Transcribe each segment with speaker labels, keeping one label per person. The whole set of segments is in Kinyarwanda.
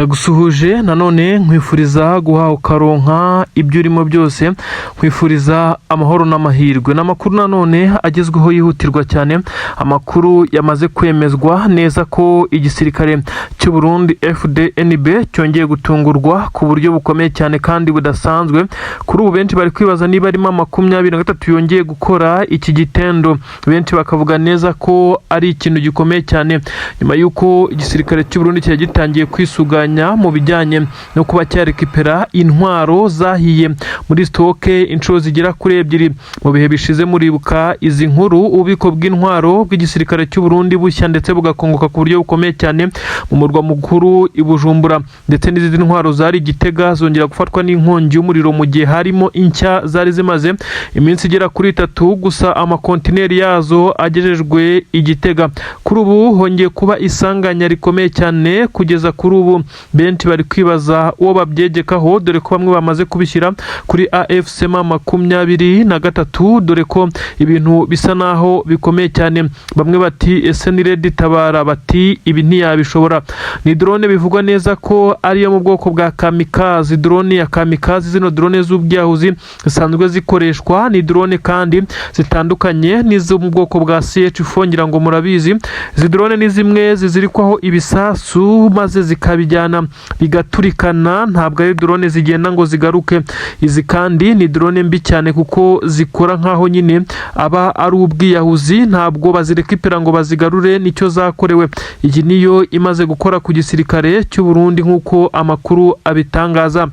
Speaker 1: ndagusuhuje nanone nkwifuriza guhaha ukaronka ibyo urimo byose, nkwifuriza amahoro n'amahirwe. N'amakuru nanone agezweho yihutirwa cyane, amakuru yamaze kwemezwa neza ko igisirikare cy'u Burundi FDNB cyongeye gutungurwa ku buryo bukomeye cyane kandi budasanzwe. Kuri ubu benshi bari kwibaza niba arimo 23 yongeye gukora iki gitendo, benshi bakavuga neza ko ari ikintu gikomeye cyane nyuma yuko igisirikare cy'u Burundi cyagitangiye kwisuganya mu bijyanye no kuba cyarekipera intwaro zahiye muri stoke inshuro zigera kuri 2 mu bihe bishize. Muribuka izi nkuru, ububiko bw'intwaro bw'igisirikare cy'u Burundi bushya ndetse bugakongoka ku buryo bukomeye cyane mu murwa mukuru i Bujumbura, ndetse n'izindi ntwaro zari Gitega zongera gufatwa n'inkongi y'umuriro mu gihe harimo inshya zari zimaze iminsi igera kuri 3 gusa amakontineri yazo agejejwe i Gitega. Kuri ubu hongeye kuba isanganya rikomeye cyane, kugeza kuri ubu benshi bari kwibaza uwo babyegekaho, dore ko bamwe bamaze kubishyira kuri AFC 23, dore ko ibintu bisa naho bikomeye cyane. Bamwe bati ese ni Red Tabara, bati ibi ntiyabishobora. Ni drone bivugwa neza ko ariyo mu bwoko bwa kamikaze, drone ya kamikaze. Zino drone z'ubwiyahuzi zisanzwe zikoreshwa, ni drone kandi zitandukanye n'izo mu bwoko bwa CH4, ngira ngo murabizi. Izi drone ni zimwe zizirikwaho ibisasu maze zikabijyana bigaturikana, ntabwo ari drone zigenda ngo zigaruke. Izi kandi ni drone mbi cyane kuko zikora nkaho nyine aba ari ubwiyahuzi, ntabwo bazirekipera ngo bazigarure nicyo zakorewe. Iyi niyo imaze gukora ku gisirikare cy'u Burundi nk'uko amakuru abitangaza.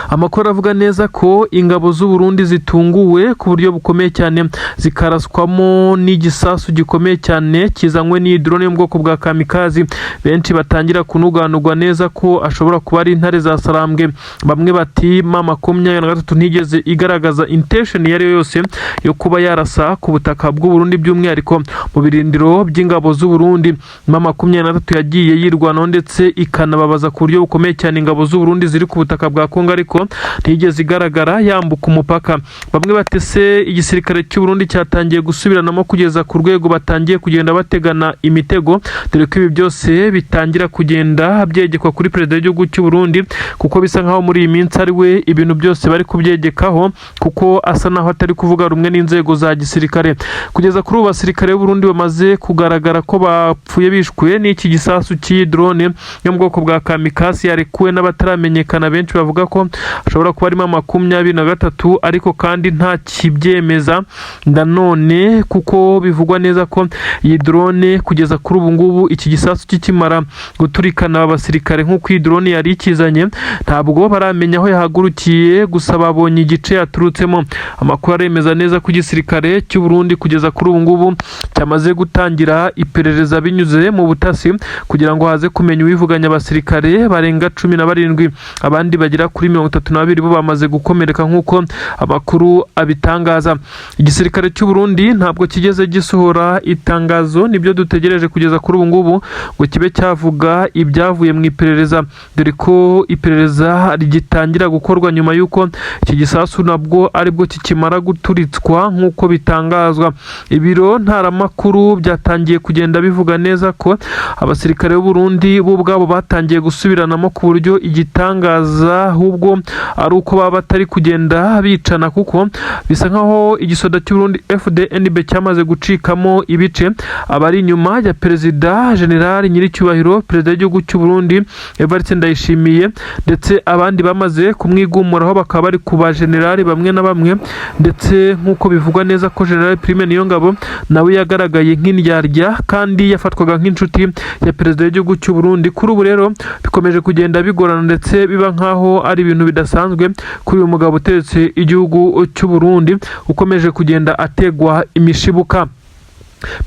Speaker 1: Amakuru avuga neza ko ingabo z'u Burundi zitunguwe ku buryo bukomeye cyane, zikaraswamo n'igisasu gikomeye cyane kizanywe n'iyi drone mu bwoko bwa kamikazi. Benshi batangira kunuganurwa neza ko ashobora kuba ari intare za Sarambwe. Bamwe bati M23 ntigeze igaragaza intention yari yose yo kuba yarasa ku butaka bw'u Burundi, by'umwihariko mu birindiro by'ingabo z'u Burundi. M23 yagiye yirwanaho ndetse ikanababaza ku buryo bukomeye cyane ingabo z'u Burundi ziri ku butaka bwa Kongo, ariko ntigeze igaragara yambuka umupaka. Bamwe batese igisirikare cy'u Burundi cyatangiye gusubiranamo kugeza ku rwego batangiye kugenda bategana imitego, dore ko ibi byose bitangira kugenda byegekwa kuri perezida w'igihugu cy'u Burundi, kuko bisa nkaho muri iyi minsi ari we ibintu byose bari kubyegekaho, kuko asa naho atari kuvuga rumwe n'inzego za gisirikare. Kugeza kuri ubu basirikare b'u Burundi bamaze kugaragara ko bapfuye bishwe n'iki gisasu cy'iyi drone yo mu bwoko bwa kamikaze yarekuwe n'abataramenyekana. Benshi bavuga ko ashobora kuba arimo 23, ariko kandi nta kibyemeza nanone, kuko bivugwa neza ko iyi drone kugeza kuri ubu ngubu iki gisasu kikimara guturikana abasirikare nk'uko iyi drone yari ikizanye, ntabwo baramenya aho yahagurukiye, gusa babonye igice yaturutsemo. Amakuru aremeza neza ko igisirikare cy'u Burundi kugeza kuri ubu ngubu cyamaze gutangira iperereza binyuze mu butasi kugira ngo haze kumenya uwivuganya abasirikare barenga 17. Abandi bagera kuri 32 bo bamaze gukomereka nk'uko amakuru abitangaza. Igisirikare cy'u Burundi ntabwo kigeze gisohora itangazo, nibyo dutegereje kugeza kuri ubu ngubu ngo kibe cyavuga ibyavuye mu iperereza, dore ko iperereza rigitangira gukorwa nyuma yuko iki gisasu nabwo aribwo kikimara guturitswa nk'uko bitangazwa. Ibiro ntaramakuru byatangiye kugenda bivuga neza ko abasirikare b'u Burundi bo ubwabo batangiye gusubiranamo ku buryo igitangaza ahubwo ari uko baba batari kugenda bicana, kuko bisa nkaho igisoda cy'u Burundi FDNB cyamaze gucikamo ibice. Abari inyuma ya perezida General Nyiricyubahiro, perezida w'igihugu cy'u Burundi Evariste Ndayishimiye, ndetse abandi bamaze kumwigumuraho bakaba bari kuba generali bamwe na bamwe, ndetse nk'uko bivugwa neza ko General Prime Niyongabo nawe yagaragaye nk'indyarya kandi yafatwaga nk'inshuti ya perezida w'igihugu cy'u Burundi. Kuri ubu rero bikomeje kugenda bigorana ndetse biba nkaho ari ibintu bidasanzwe kuri uyu mugabo uteretse igihugu cy'u Burundi ukomeje kugenda ategwa imishibuka.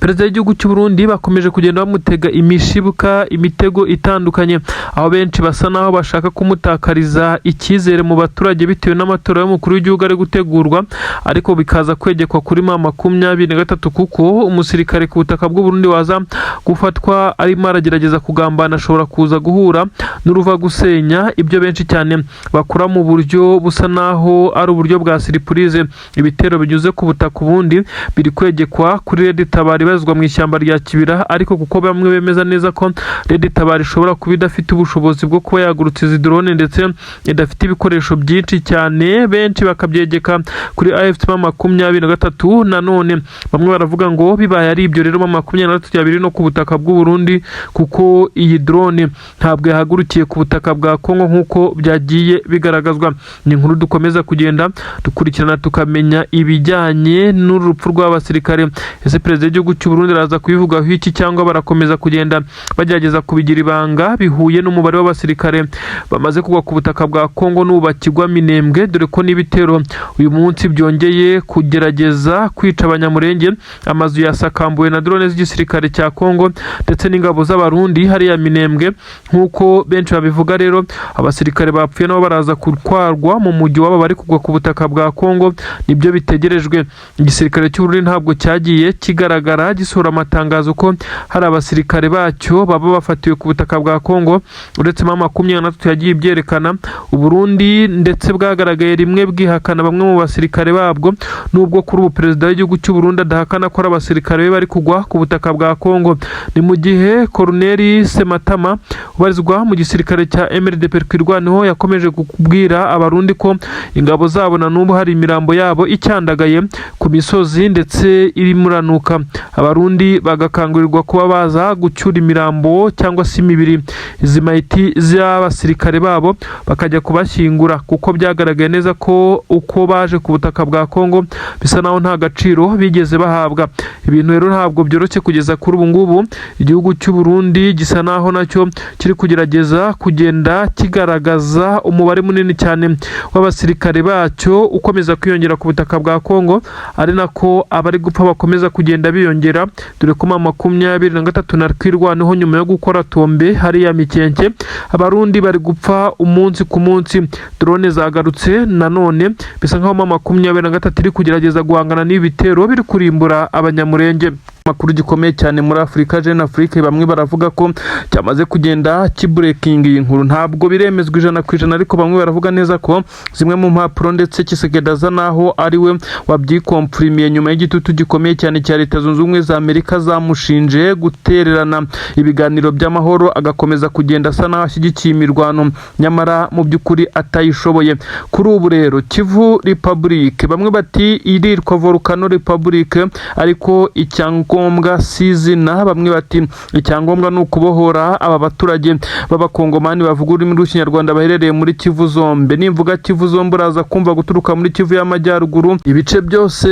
Speaker 1: Perezida w'igihugu cy'u Burundi bakomeje kugenda bamutega imishibuka, imitego itandukanye, aho benshi basa naho bashaka kumutakariza icyizere mu baturage bitewe n'amatora y'umukuru w'igihugu ari gutegurwa, ariko bikaza kwegekwa kuri M23, kuko umusirikare ku butaka bw'u Burundi waza gufatwa arimo aragerageza kugambana ashobora kuza guhura n'uruva gusenya. Ibyo benshi cyane bakora mu buryo busa naho ari uburyo bwa surprise, ibitero binyuze ku butaka ubundi biri kwegekwa kuri Red Tabara Tabara ibarizwa mu ishyamba rya Kibira, ariko kuko bamwe bemeza neza ko Red Tabara ishobora kuba idafite ubushobozi bwo kuba yagurutsa izi drone ndetse idafite ibikoresho byinshi cyane, benshi bakabyegeka kuri AFC-23. nanone bamwe baravuga ngo bibaye ari ibyo rero M23 yabiri no ku butaka bw'u Burundi, kuko iyi drone ntabwo yahagurukiye ku butaka bwa Kongo nk'uko byagiye bigaragazwa. Ni inkuru dukomeza kugenda dukurikirana tukamenya ibijyanye n'urupfu rw'abasirikare. Ese perezida w'igihugu cy'u Burundi araza kubivugaho iki cyangwa barakomeza kugenda bagerageza kubigira ibanga bihuye n'umubare w'abasirikare bamaze kugwa ku butaka bwa Kongo n'ubakigwa Minembwe, dore ko n'ibitero uyu munsi byongeye kugerageza kwica abanyamurenge. Amazu yasakambuwe na drone z'igisirikare cya Kongo ndetse n'ingabo z'abarundi hariya Minembwe nk'uko benshi babivuga. Rero abasirikare bapfuye nabo baraza gutwarwa mu mujyi wabo bari kugwa ku butaka bwa Kongo, nibyo bitegerejwe. Igisirikare cy'u Burundi ntabwo cyagiye kigaragara gisohora amatangazo ko hari abasirikare bacyo baba bafatiwe ku butaka bwa Kongo, uretse M23 yagiye ibyerekana. u Burundi ndetse bwagaragaye rimwe bwihakana bamwe mu basirikare babwo, nubwo kuri ubu perezida w'igihugu cy'u Burundi adahakana ko ari abasirikare be bari kugwa ku butaka bwa Kongo. Ni mu gihe Colonel Sematama ubarizwa mu gisirikare cya MRDP kwirwanaho yakomeje kubwira abarundi ko ingabo zabo na n'ubu hari imirambo yabo icyandagaye ku misozi ndetse iri muranuka. Abarundi bagakangurirwa kuba baza gucyura imirambo cyangwa se imibiri izimayiti z'abasirikare babo bakajya kubashyingura, kuko byagaragaye neza ko uko baje ku butaka bwa Kongo bisa naho nta gaciro bigeze bahabwa. Ibintu rero ntabwo byoroshye kugeza kuri ubu ngubu. Igihugu cy'u Burundi gisa naho nacyo kiri kugerageza kugenda kigaragaza umubare munini cyane w'abasirikare bacyo ukomeza kwiyongera ku butaka bwa Kongo, ari nako abari gupfa bakomeza kugenda biyongera, dore ko M23 na kwirwanaho nyuma yo gukora tombe hariya Mikenke abarundi bari gupfa umunsi ku munsi. Drone zagarutse nanone bisa nkaho M23 iri kugerageza guhangana n'ibitero biri kurimbura abanyamurenge. Makuru gikomeye cyane muri Afrika, Jeune Afrique, bamwe baravuga ko cyamaze kugenda kibreaking iyi nkuru. Ntabwo biremezwa 100%, ariko bamwe baravuga neza ko zimwe mu mpapuro ndetse Kisegedaza naho ari we wabyikomprimiye nyuma y'igitutu gikomeye cyane cya Leta Zunze Ubumwe za Amerika zamushinje gutererana ibiganiro by'amahoro, agakomeza kugenda asa naho ashyigikiye imirwano nyamara mu by'ukuri atayishoboye. Kuri ubu rero Kivu Republic bamwe bati irirwa Volcano Republic, ariko icyangombwa sizina bamwe bati icyangombwa ni ukubohora aba baturage b'abakongomani bavuga ururimi rw'ikinyarwanda baherereye muri Kivu zombe. Nimvuga Kivu zombe uraza kumva guturuka muri Kivu y'amajyaruguru ibice byose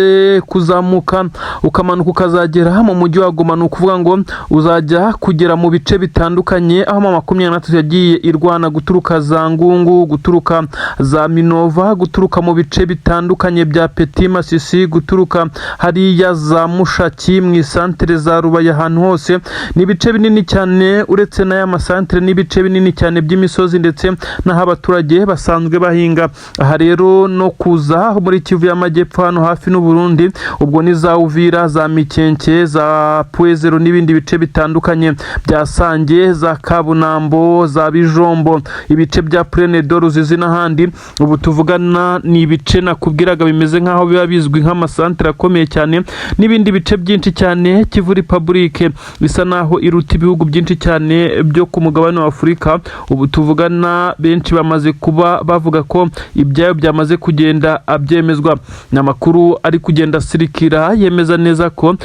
Speaker 1: kuzamuka ukamanuka ukazagera mu mujyi wa Goma, ni ukuvuga ngo uzajya kugera mu bice bitandukanye aho M23 yagiye irwana guturuka za Ngungu, guturuka za Minova, guturuka mu bice bitandukanye bya Petit Masisi, guturuka hariya za Mushaki mu santere za Rubaya. Ahantu hose ni ibice binini cyane, uretse n'aya masantere n'ibice binini cyane by'imisozi ndetse n'aho abaturage basanzwe bahinga. Aha rero no kuza muri Kivu y'amajyepfo hano hafi n'u Burundi, ubwo ni za Uvira, za Mikenke, za Puezero n'ibindi bice bitandukanye bya Sange, za Kabunambo, za Bijombo, ibice bya Prenedor, Ruzizi n'ahandi. Ubu tuvugana ni ibice nakubwiraga bimeze nkaho biba bizwi nk'amasantere akomeye cyane, n'ibindi bice byinshi cyane. Kivu Republic bisa naho iruta ibihugu byinshi cyane byo ku mugabane wa Afurika. Ubu tuvugana benshi bamaze kuba bavuga ko ibyayo byamaze kugenda abyemezwa. N'amakuru ari kugenda sirikira yemeza neza ko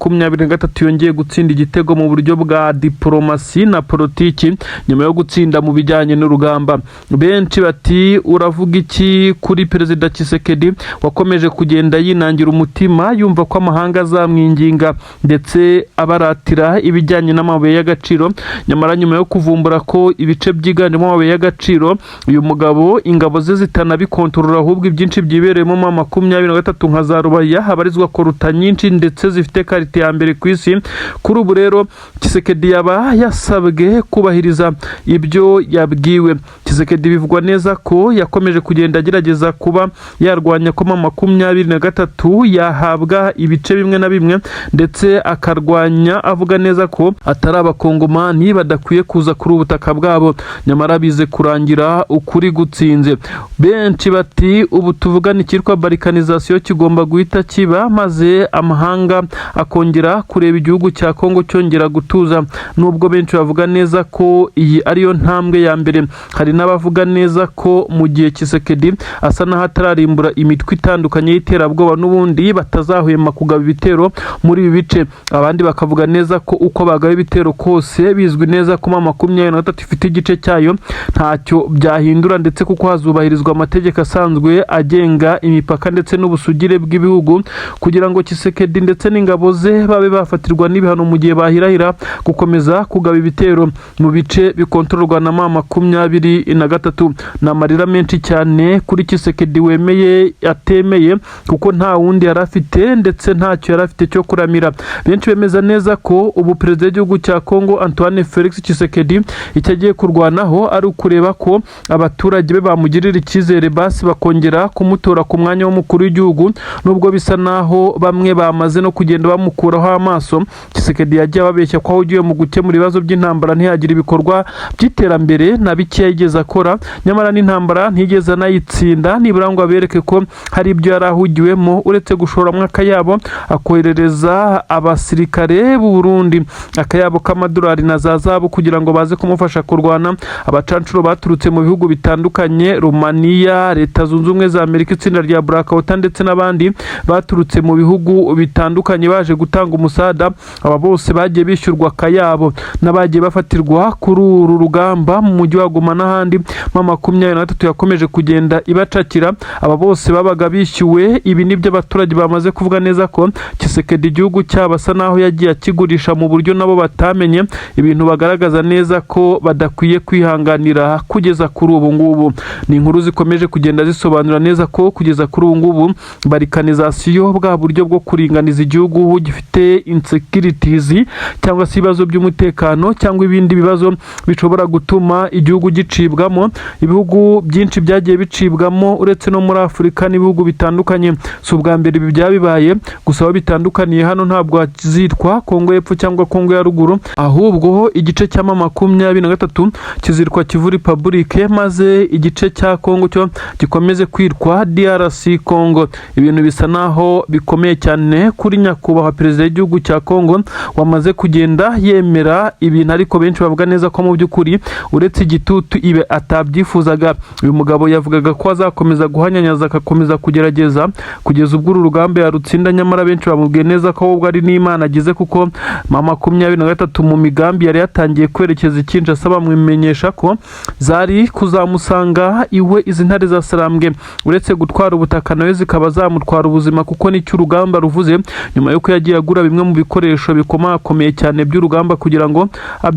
Speaker 1: M23 yongeye gutsinda igitego mu buryo bwa diplomasi na politiki nyuma yo gutsinda mu bijyanye n'urugamba. Benshi bati uravuga iki kuri Perezida Tshisekedi wakomeje kugenda yinangira umutima yumva ko amahanga azamwinginga ndetse abaratira ibijyanye n'amabuye y'agaciro, nyamara nyuma yo kuvumbura ko ibice byiganjemo amabuye y'agaciro uyu mugabo ingabo ze zitanabikontorora ahubwo ibyinshi byibereyemo M23 nka za Rubaya habarizwa koruta nyinshi ndetse zifite karite ya mbere ku isi. Kuri ubu rero Tshisekedi yaba yasabwe kubahiriza ibyo yabwiwe. Tshisekedi bivugwa neza ko yakomeje kugenda agerageza kuba yarwanya ko M23 yahabwa ibice bimwe na bimwe ndetse ndetse akarwanya avuga neza ko atari abakongomani badakwiye kuza kuri ubutaka bwabo, nyamara bize kurangira ukuri gutsinze. Benshi bati ubu tuvugana ikitwa balkanization kigomba guhita kiba, maze amahanga akongera kureba igihugu cya Kongo cyongera gutuza. Nubwo benshi bavuga neza ko iyi ariyo ntambwe ya mbere, hari n'abavuga neza ko mu gihe Tshisekedi asa naho atararimbura imitwe itandukanye y'iterabwoba n'ubundi batazahwema kugaba ibitero muri ibi bice. Abandi bakavuga neza ko uko bagaba ibitero kose bizwi neza ko 23 ifite igice cyayo ntacyo byahindura, ndetse kuko hazubahirizwa amategeko asanzwe agenga imipaka ndetse n'ubusugire bw'ibihugu, kugira ngo Tshisekedi ndetse n'ingabo ze babe bafatirwa n'ibihano mu gihe bahirahira gukomeza kugaba ibitero mu bice bikontororwa na 23. N'amarira menshi cyane kuri Tshisekedi wemeye atemeye, kuko nta wundi yari afite ndetse ntacyo yari afite cyo kuramira. Benshi bemeza neza ko ubu perezida w'igihugu cya Kongo Antoine Felix Tshisekedi icyo agiye kurwanaho ari ukureba ko abaturage be bamugirira icyizere, basi bakongera kumutora ku mwanya w'umukuru w'igihugu. Nubwo bisa naho bamwe bamaze no kugenda bamukuraho amaso, Tshisekedi yagiye ababeshya ko ahugiye mu gukemura ibibazo by'intambara ntiyagira ibikorwa by'iterambere na bike yigeze akora, nyamara n'intambara ntigeze anayitsinda, nibura ngo abereke ko hari ibyo yari ahugiwemo uretse gushoramwo akayabo akoherereza abasirikare b'u Burundi akayabo k'amadolari na za zahabu kugira ngo baze kumufasha kurwana. Abacancuro baturutse mu bihugu bitandukanye, Romania, Leta Zunze Ubumwe za Amerika, itsinda rya Blackwater ndetse n'abandi baturutse mu bihugu bitandukanye baje gutanga umusada. Aba bose bagiye bishyurwa akayabo n'abagiye bafatirwa kuri uru rugamba mu mujyi wa Goma n'ahandi. 23 yakomeje kugenda ibacakira, aba bose babaga bishyuwe. Ibi nibyo abaturage bamaze kuvuga neza ko Tshisekedi igihugu cyabo asa naho yagiye akigurisha mu buryo nabo batamenye, ibintu bagaragaza neza ko badakwiye kwihanganira kugeza kuri ubu ngubu. Ni inkuru zikomeje kugenda zisobanura neza ko kugeza kuri ubu ngubu balkanization, bwa buryo bwo kuringaniza igihugu gifite insecurities cyangwa se ibibazo by'umutekano cyangwa ibindi bibazo bishobora gutuma igihugu gicibwamo. Ibihugu byinshi byagiye bicibwamo uretse no muri Afurika n'ibihugu bitandukanye. Si ubwa mbere ibi byabibaye, gusa aho bitandukaniye hano ntabwo zitwa Kongo y'Epfo cyangwa Kongo ya Ruguru, ahubwo igice cya 23 kizitwa Kivu Republic, maze igice cya Kongo cyo gikomeze kwitwa DRC Congo. Ibintu bisa naho bikomeye cyane kuri nyakubahwa perezida w'igihugu cya Kongo wamaze kugenda yemera ibintu, ariko benshi bavuga neza ko mu by'ukuri uretse igitutu ibe atabyifuzaga. Uyu mugabo yavugaga ko azakomeza guhanyanyaza, akakomeza kugerageza kugeza ubwo uru rugamba yarutsinda, nyamara benshi bamubwiye neza ko ubwo ari n'Imana agize, kuko 23 mu migambi yari yatangiye kwerekeza Kinshasa bamwimenyesha ko zari kuzamusanga iwe. Izi ntare za Sarambwe uretse gutwara ubutaka nawe zikaba zamutwara ubuzima, kuko nicyo urugamba ruvuze, nyuma yuko yagiye agura bimwe mu bikoresho bikomakomeye cyane by'urugamba kugira ngo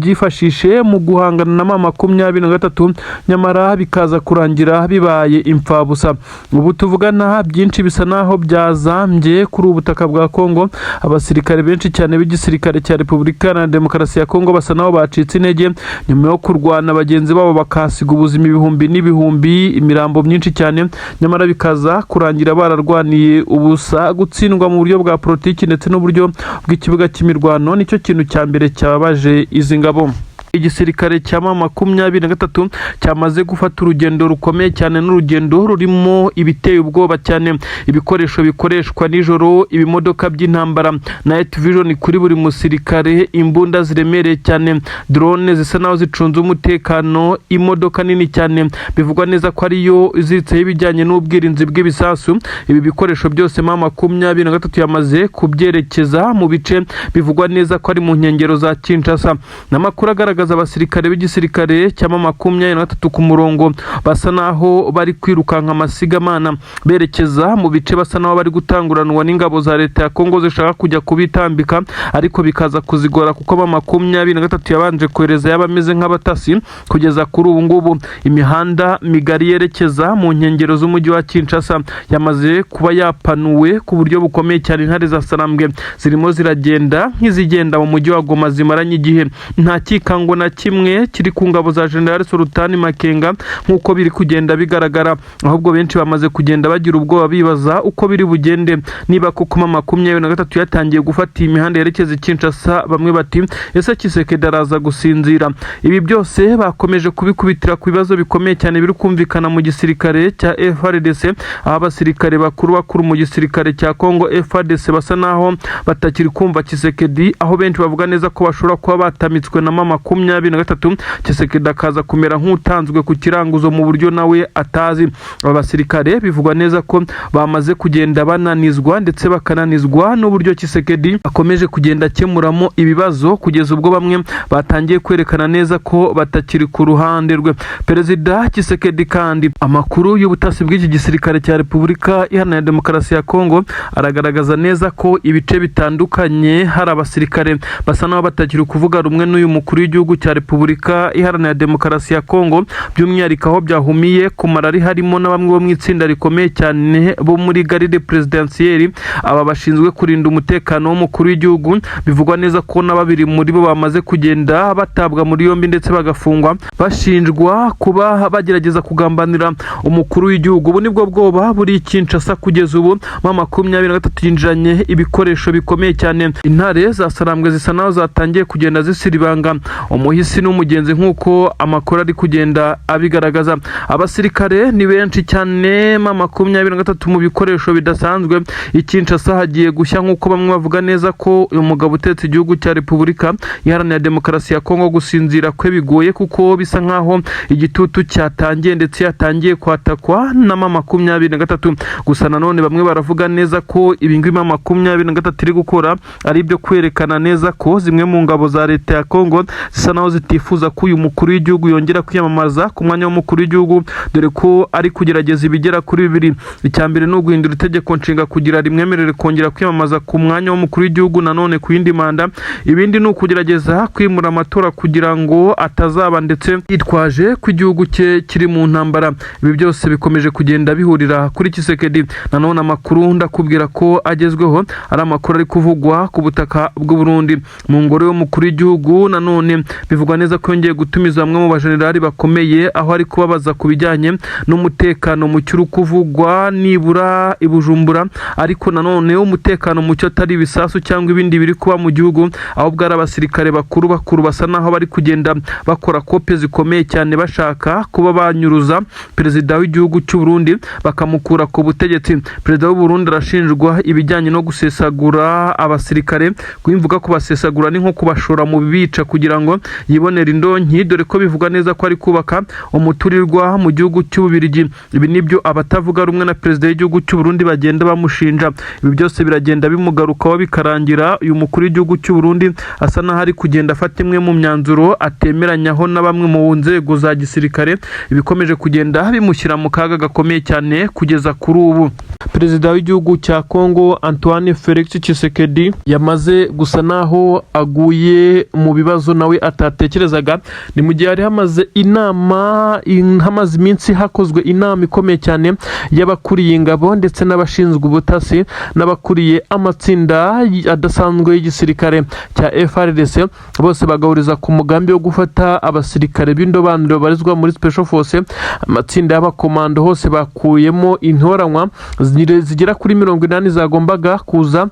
Speaker 1: abyifashishe mu guhangana na 23, nyamara bikaza kurangira bibaye imfabusa. Ubu tuvugana byinshi bisa naho byazambye kuri ubutaka bwa Kongo. Abasirikare benshi cyane b'igisirikare cya Repubulika Iharanira Demokarasi ya Kongo basa naho bacitse intege nyuma yo kurwana bagenzi babo bakasiga ubuzima ibihumbi n'ibihumbi, imirambo myinshi cyane, nyamara bikaza kurangira bararwaniye ubusa. Gutsindwa mu buryo bwa politiki ndetse n'uburyo bw'ikibuga cy'imirwano nicyo kintu cya mbere cyababaje izi ngabo. Igisirikare cya 23 cyamaze gufata urugendo rukomeye cyane, n'urugendo rurimo ibiteye ubwoba cyane, ibikoresho bikoreshwa nijoro, ibimodoka by'intambara, night vision kuri buri musirikare, imbunda ziremereye cyane, drone zisa naho zicunze umutekano, imodoka nini cyane bivugwa neza ko ariyo iziritseho ibijyanye n'ubwirinzi bw'ibisasu. Ibi bikoresho byose 23 yamaze kubyerekeza mu bice bivugwa neza ko ari mu nkengero za Kinshasa. N'amakuru agaragaza abasirikare b'igisirikare cya 23 ku murongo basa naho bari kwirukanka amasigamana berekeza mu bice, basa naho bari gutanguranwa n'ingabo za leta ya Kongo zishaka kujya kubitambika, ariko bikaza kuzigora kuko 23 yabanje kohereza yabameze nk'abatasi. Kugeza kuri ubu ngubu imihanda migari yerekeza mu nkengero z'umujyi wa Kinshasa yamaze kuba yapanuwe ku buryo bukomeye cyane. Intare za Sarambwe zirimo ziragenda nk'izigenda mu mujyi wa Goma zimaranye igihe, nta kikango ngo na kimwe kiri ku ngabo za General Sultani Makenga nk'uko biri kugenda bigaragara, ahubwo benshi bamaze kugenda bagira ubwoba bibaza uko biri bugende, niba koko 23 yatangiye gufata imihanda yerekeza Kinshasa. Bamwe bati ese Tshisekedi araza gusinzira. Ibi byose bakomeje kubikubitira ku bibazo bikomeye cyane biri kumvikana mu gisirikare cya FARDC, aho abasirikare bakuru mu gisirikare cya Kongo FARDC basa naho batakiri kumva Tshisekedi, aho benshi bavuga neza ko bashobora kuba batamitswe na 23 Tshisekedi akaza kumera nk'utanzwe ku kiranguzo mu buryo nawe atazi. Aba basirikare bivugwa neza ko bamaze kugenda bananizwa ndetse bakananizwa n'uburyo Tshisekedi akomeje kugenda akemuramo ibibazo, kugeza ubwo bamwe batangiye kwerekana neza ko batakiri ku ruhande rwe. Perezida Tshisekedi kandi amakuru y'ubutasi bw'iki gisirikare cya Repubulika Iharanira Demokarasi ya Kongo aragaragaza neza ko ibice bitandukanye hari abasirikare basa naho batakiri kuvuga rumwe n'uyu mukuru w'igihugu cya Repubulika Iharanira Demokarasi ya Kongo, by'umwihariko aho byahumiye ku marari harimo na bamwe bo mu itsinda rikomeye cyane bo muri garde presidentielle, aba bashinzwe kurinda umutekano w'umukuru w'igihugu. Bivugwa neza ko na babiri muri bo bamaze kugenda batabwa muri yombi ndetse bagafungwa bashinjwa kuba bagerageza kugambanira umukuru w'igihugu. Ubu nibwo bwoba buri Kinshasa kugeza ubu. 23 yinjiranye ibikoresho bikomeye cyane, intare za Sarambwe zisa naho zatangiye kugenda zisiribanga umuhisi n'umugenzi nk'uko amakuru ari kugenda abigaragaza. Abasirikare ni benshi cyane, 23 mu bikoresho bidasanzwe. Kinshasa hagiye gushya nk'uko bamwe bavuga neza ko uyu mugabo utetse igihugu cya Repubulika Iharanira Demokarasi ya Kongo gusinzira kwe bigoye, kuko bisa nkaho igitutu cyatangiye ndetse yatangiye kwatakwa na 23. Gusa nanone bamwe baravuga neza ko ibingibi 23 iri gukora ari ibyo kwerekana neza ko zimwe mu ngabo za leta ya Kongo zisa naho zitifuza ko uyu mukuru w'igihugu yongera kwiyamamaza ku mwanya w'umukuru w'igihugu, dore ko ari kugerageza ibigera kuri 2. Icyambere ni uguhindura itegeko nshinga kugira rimwemerere kongera kwiyamamaza ku mwanya w'umukuru w'igihugu nanone ku yindi manda. Ibindi ni ukugerageza kwimura amatora kugira ngo atazaba ndetse yitwaje ko igihugu cye kiri mu ntambara. Ibi byose bikomeje kugenda bihurira kuri Tshisekedi. Nanone amakuru ndakubwira ko agezweho ari amakuru ari kuvugwa ku butaka bw'u Burundi mu ngoro y'umukuru w'igihugu. Nanone bivugwa neza ko yongeye gutumiza bamwe mu bajenerali bakomeye, aho ari kubabaza ku bijyanye n'umutekano mu cyuru kuvugwa nibura i Bujumbura, ariko nanone umutekano mu cyo atari ibisasu cyangwa ibindi biri kuba mu gihugu, aho bwari abasirikare bakuru basa naho bari kugenda bakora kope zikomeye cyane bashaka kuba banyuruza perezida w'igihugu cy'u Burundi bakamukura ku butegetsi. Perezida w'u Burundi arashinjwa ibijyanye no gusesagura abasirikare, kubivuga ko basesagura ni nko kubashora mu bica kugira ngo yibonera indonki, dore ko bivuga neza ko ari kubaka umuturirwa mu gihugu cy'Ububirigi. Ibi nibyo abatavuga rumwe na perezida w'igihugu cy'u Burundi bagenda bamushinja. Ibi byose biragenda bimugarukaho bikarangira uyu mukuru w'igihugu cy'u Burundi asa naho ari kugenda afata imwe mu myanzuro atemeranyaho na bamwe mu nzego za gisirikare, ibikomeje kugenda bimushyira mu kaga gakomeye cyane kugeza kuri ubu. Perezida w'igihugu cya Kongo Antoine Felix Tshisekedi yamaze gusa naho aguye mu bibazo nawe atatekerezaga. Ni mu gihe hari hamaze iminsi hakozwe inama ikomeye cyane y'abakuriye ingabo ndetse n'abashinzwe ubutasi n'abakuriye amatsinda adasanzwe y'igisirikare cya FARDC, bose bagahuriza ku mugambi wo gufata abasirikare b'indobanure barizwa muri Special Force. Amatsinda y'abakomando hose bakuyemo intoranywa zigera kuri 80 zagombaga kuza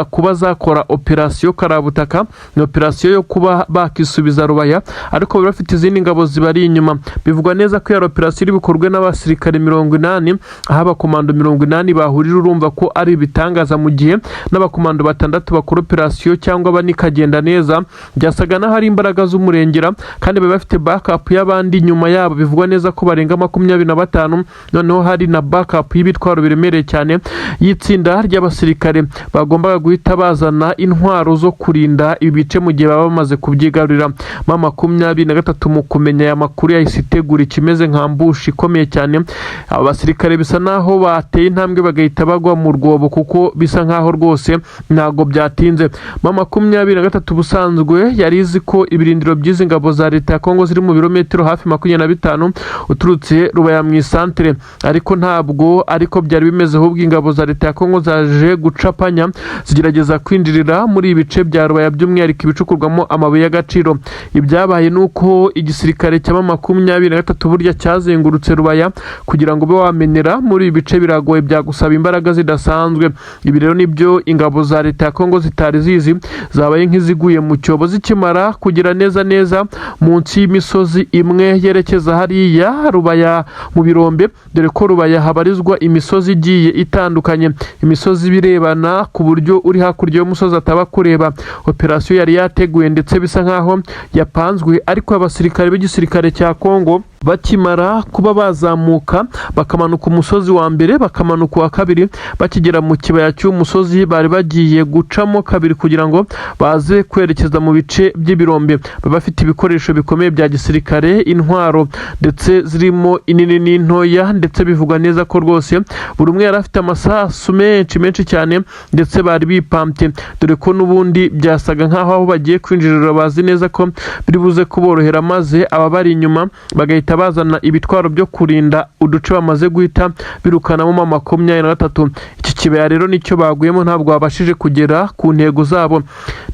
Speaker 1: kuba zakora operasiyo karabutaka, ni operasiyo yo kuba bakisubiza Rubaya, ariko bafite izindi ngabo zibari inyuma. Bivugwa neza ko ya operasiyo iri bikorwe n'abasirikare 80, aho abakomando 80 bahurira. Urumva ko ari ibitangaza mu gihe n'abakomando 6 bakora operasiyo cyangwa banikagenda neza. Byasaga naho hari imbaraga z'umurengera kandi bafite backup y'abandi nyuma yabo. Bivugwa neza ko barenga 25, noneho hari na backup y'ibitwaro biremereye cyane y'itsinda ry'abasirikare bagombaga guhita bazana intwaro zo kurinda ibice mu gihe baba bamaze kubyigarurira. 23 mu kumenya aya makuru yahise itegura ikimeze nka ambushi ikomeye cyane. Abasirikare bisa naho bateye intambwe bagahita bagwa mu rwobo, kuko bisa nkaho rwose ntago byatinze. 23 busanzwe yari izi ko ibirindiro by'izi ngabo za leta ya Kongo ziri mu birometero hafi 25 uturutse Rubaya mu isantere, ariko ntabwo ariko byari bimeze. Ahubwo ingabo za leta ya Kongo zaje gucapanya zigerageza kwinjirira muri ibice bya Rubaya, by'umwihariko ibicukurwamo amabuye y'agaciro. rero ibyabaye nuko igisirikare cya 23 burya cyazengurutse Rubaya kugira ngo be wamenera muri ibi bice biragoye byagusaba imbaraga zidasanzwe. Ibi rero nibyo ingabo za leta ya Kongo zitari zizi, zabaye nk'iziguye mu cyobo zikimara kugira neza munsi y'imisozi imwe yerekeza hariya Rubaya mu birombe, dore ko Rubaya habarizwa imisozi igiye itandukanye, imisozi birebana ku buryo uri hakurya y'umusozi ataba kureba. Operasiyo yari yateguye ndetse bisa nkaho yapanzwe, ariko abasirikare b'igisirikare cya Kongo bakimara kuba bazamuka bakamanuka umusozi wa mbere bakamanuka wa kabiri, bakigera mu kibaya cy'umusozi bari bagiye gucamo kabiri kugira ngo baze kwerekeza mu bice by'ibirombe. Bafite ibikoresho bikomeye bya gisirikare, intwaro ndetse zirimo inini n'intoya, ndetse bivuga neza ko rwose buri umwe yari afite amasasu menshi cyane, ndetse bari bipampye, dore ko n'ubundi byasaga nkaho aho bagiye kwinjirira bazi neza ko biri buze kuborohera, maze aba bari inyuma bagahita bazana ibitwaro byo kurinda uduce bamaze guhita birukanamo 23. Iki kibaya rero nicyo baguyemo, ntabwo babashije kugera ku ntego zabo. Ni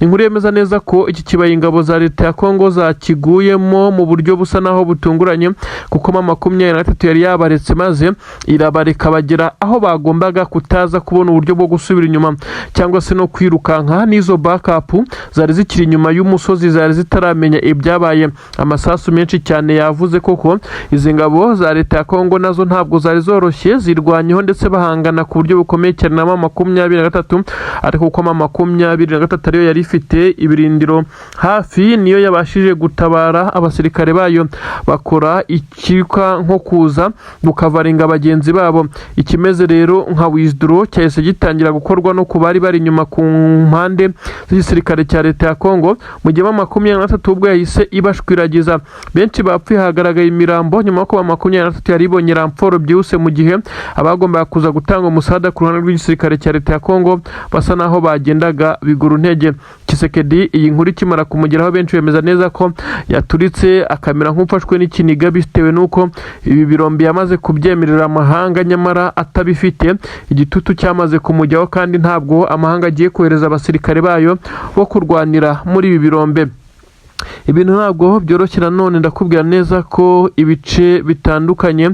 Speaker 1: inkuru yemeza neza ko iki kibaya ingabo za leta ya Kongo zakiguyemo mu buryo busa naho butunguranye, kuko 23 yari yabaretse maze irabareka bagera aho bagombaga kutaza kubona uburyo bwo gusubira inyuma cyangwa se no kwirukanka. N'izo backup zari zikiri inyuma y'umusozi zari zitaramenya ibyabaye. Amasasu menshi cyane yavuze koko izi ngabo za leta ya Kongo nazo ntabwo zari zoroshye, zirwanyeho ndetse bahangana ku buryo bukomeye cyane na 23, ariko kuko 23 ariyo yari ifite ibirindiro hafi, niyo yabashije gutabara abasirikare bayo bakora ikika nko kuza gukavaringa bagenzi babo. Ikimeze rero nka withdraw cyahise gitangira gukorwa no kubari bari inyuma ku mpande z'igisirikare cya leta ya Kongo, mu gihe 23 ubwo yahise ibashwiragiza. Benshi bapfuye, hagaragaye imirambo nyuma ko 23 yari ibonye ramforo byihuse, mu gihe abagombaga kuza gutanga umusada ku ruhande rw'igisirikare cya leta ya Kongo basa naho bagendaga biguru ntege. Kisekedi iyi nkuru ikimara kumugeraho, benshi bemeza neza ko yaturitse akamera nk'ufashwe n'ikiniga, bitewe nuko ibi birombe yamaze kubyemerera amahanga nyamara atabifite. Igitutu cyamaze kumujyaho, kandi ntabwo amahanga agiye kohereza abasirikare bayo bo kurwanira muri ibi birombe. Ibintu ntabwo byoroshye. Nanone ndakubwira neza ko ibice bitandukanye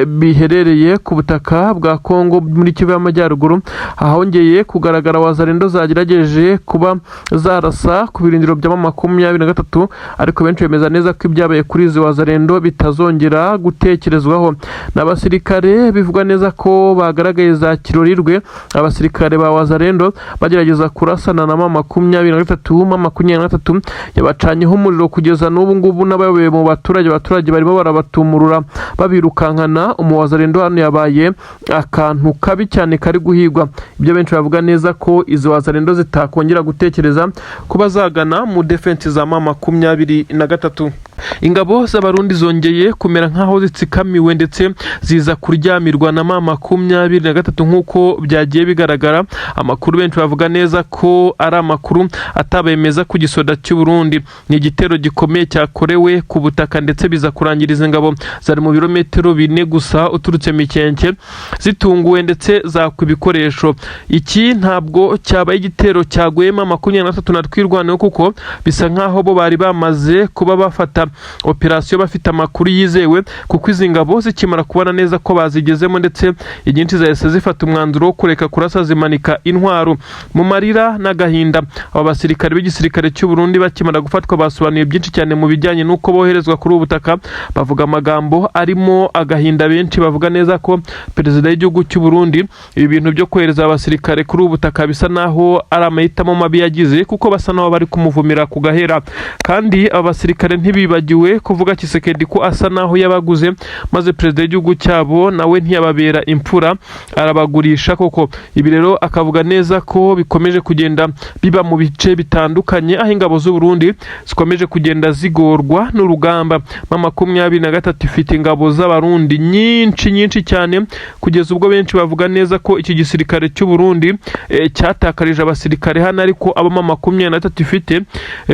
Speaker 1: biherereye ku butaka bwa Kongo muri Kivu y'Amajyaruguru ahongeye kugaragara wazarendo zagerageje kuba zarasa ku birindiro bya 23, ariko benshi bemeza neza ko ibyabaye kuri izi wazarendo bitazongera gutekerezwaho. N'abasirikare bivuga neza ko bagaragaye za kirorirwe, abasirikare ba wazarendo bagerageza kurasana na 23 yabacanyeho umuriro kugeza n'ubu ngubu, n'abayoboye mu abaturage barimo barabatumurura babirukankana. Umuwazarendo hano yabaye akantu kabi cyane kari guhigwa. Ibyo benshi bavuga neza ko izo wazarendo zitakongera gutekereza kuba zagana mu defense za 23. Ingabo z'abarundi zongeye kumera nkaho zitsikamiwe ndetse ziza kuryamirwa na 23 nk'uko byagiye bigaragara. Amakuru benshi bavuga neza ko ari amakuru atabemeza ku gisoda cy'u Burundi. Ni igitero gikomeye cyakorewe ku butaka, ndetse biza kurangiriza ingabo zari mu birometero 4 gusa uturutse Mikenke, zitunguwe ndetse zakwa ibikoresho. Iki ntabwo cyabaye igitero cyagwema 23 na twirwaneho, kuko bisa nkaho bo bari bamaze kuba bafata operasiyo bafite amakuru yizewe, kuko izi ngabo zikimara kubona neza ko bazigezemo, ndetse inyinshi zahise zifata umwanzuro wo kureka kurasa, zimanika intwaro. Mu marira n'agahinda, aba basirikare b'igisirikare cy'u Burundi bakimara gufatwa basobanuye byinshi cyane mu bijyanye n'uko boherezwa kuri ubu butaka. Bavuga amagambo arimo agahinda, benshi bavuga neza ko perezida w'igihugu cy'u Burundi ibi bintu byo kohereza abasirikare kuri ubu butaka bisa naho ari amahitamo mabi yagize, kuko basa naho bari kumuvumira ku gahera. Kandi abasirikare ntibibagiwe kuvuga Kisekedi ko asa naho yabaguze, maze perezida w'igihugu cyabo nawe ntiyababera imfura, arabagurisha koko. Ibi rero akavuga neza ko bikomeje kugenda biba mu bice bitandukanye, aho ingabo z'u Burundi zikomeje kugenda zigorwa n'urugamba. 23 ifite ingabo z'abarundi nyinshi cyane, kugeza ubwo benshi bavuga neza ko iki gisirikare cy'u Burundi cyatakarije abasirikare hano, ariko aba 23 ifite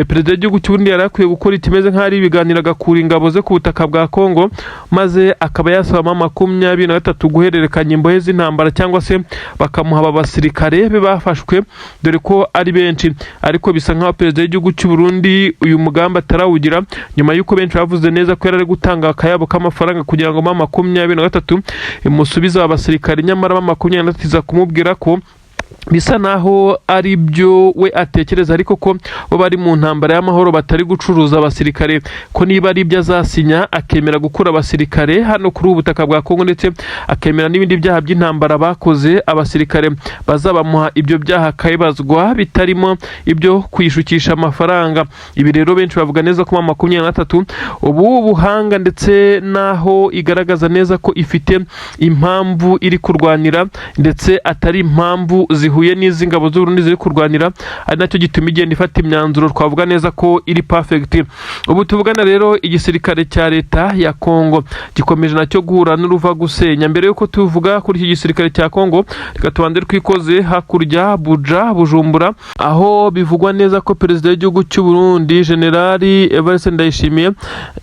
Speaker 1: perezida w'igihugu cy'u Burundi yarakwiye gukora itimeze nk'ari ibiganiro agakura ingabo ze ku butaka bwa Kongo maze akaba yasaba 23 guhererekanya imbohe z'intambara cyangwa se bakamuha abasirikare be bafashwe dore ko ari benshi, ariko bisa nkaho perezida w'igihugu cy'u Burundi uyu mugambi atarawugira nyuma y'uko benshi bavuze neza ko yari gutanga akayabo k'amafaranga kugira ngo 23 imusubiza abasirikare, nyamara 23 iza kumubwira ko bisa naho ari byo we atekereza, ariko ko bo bari mu ntambara y'amahoro batari gucuruza abasirikare, ko niba ari ibyo azasinya akemera gukura abasirikare hano kuri ubutaka bwa Kongo ndetse akemera n'ibindi byaha by'intambara bakoze abasirikare bazabamuha ibyo byaha kayibazwa bitarimo ibyo kwishukisha amafaranga. Ibi rero benshi bavuga neza ko 23 ubu buhanga ndetse naho igaragaza neza ko ifite impamvu iri kurwanira ndetse atari impamvu zihuye n'izi ngabo z'u Burundi ziri kurwanira, ari nacyo gituma igenda ifata imyanzuro twavuga neza ko iri perfect. Ubu tuvugana rero igisirikare cya leta ya Kongo gikomeje nacyo guhura n'uruva gusenya. Mbere yuko tuvuga kuri iki gisirikare cya Kongo, reka tubande twikoze hakurya Bujumbura, aho bivugwa neza ko perezida w'igihugu cy'u Burundi Generali Evariste Ndayishimiye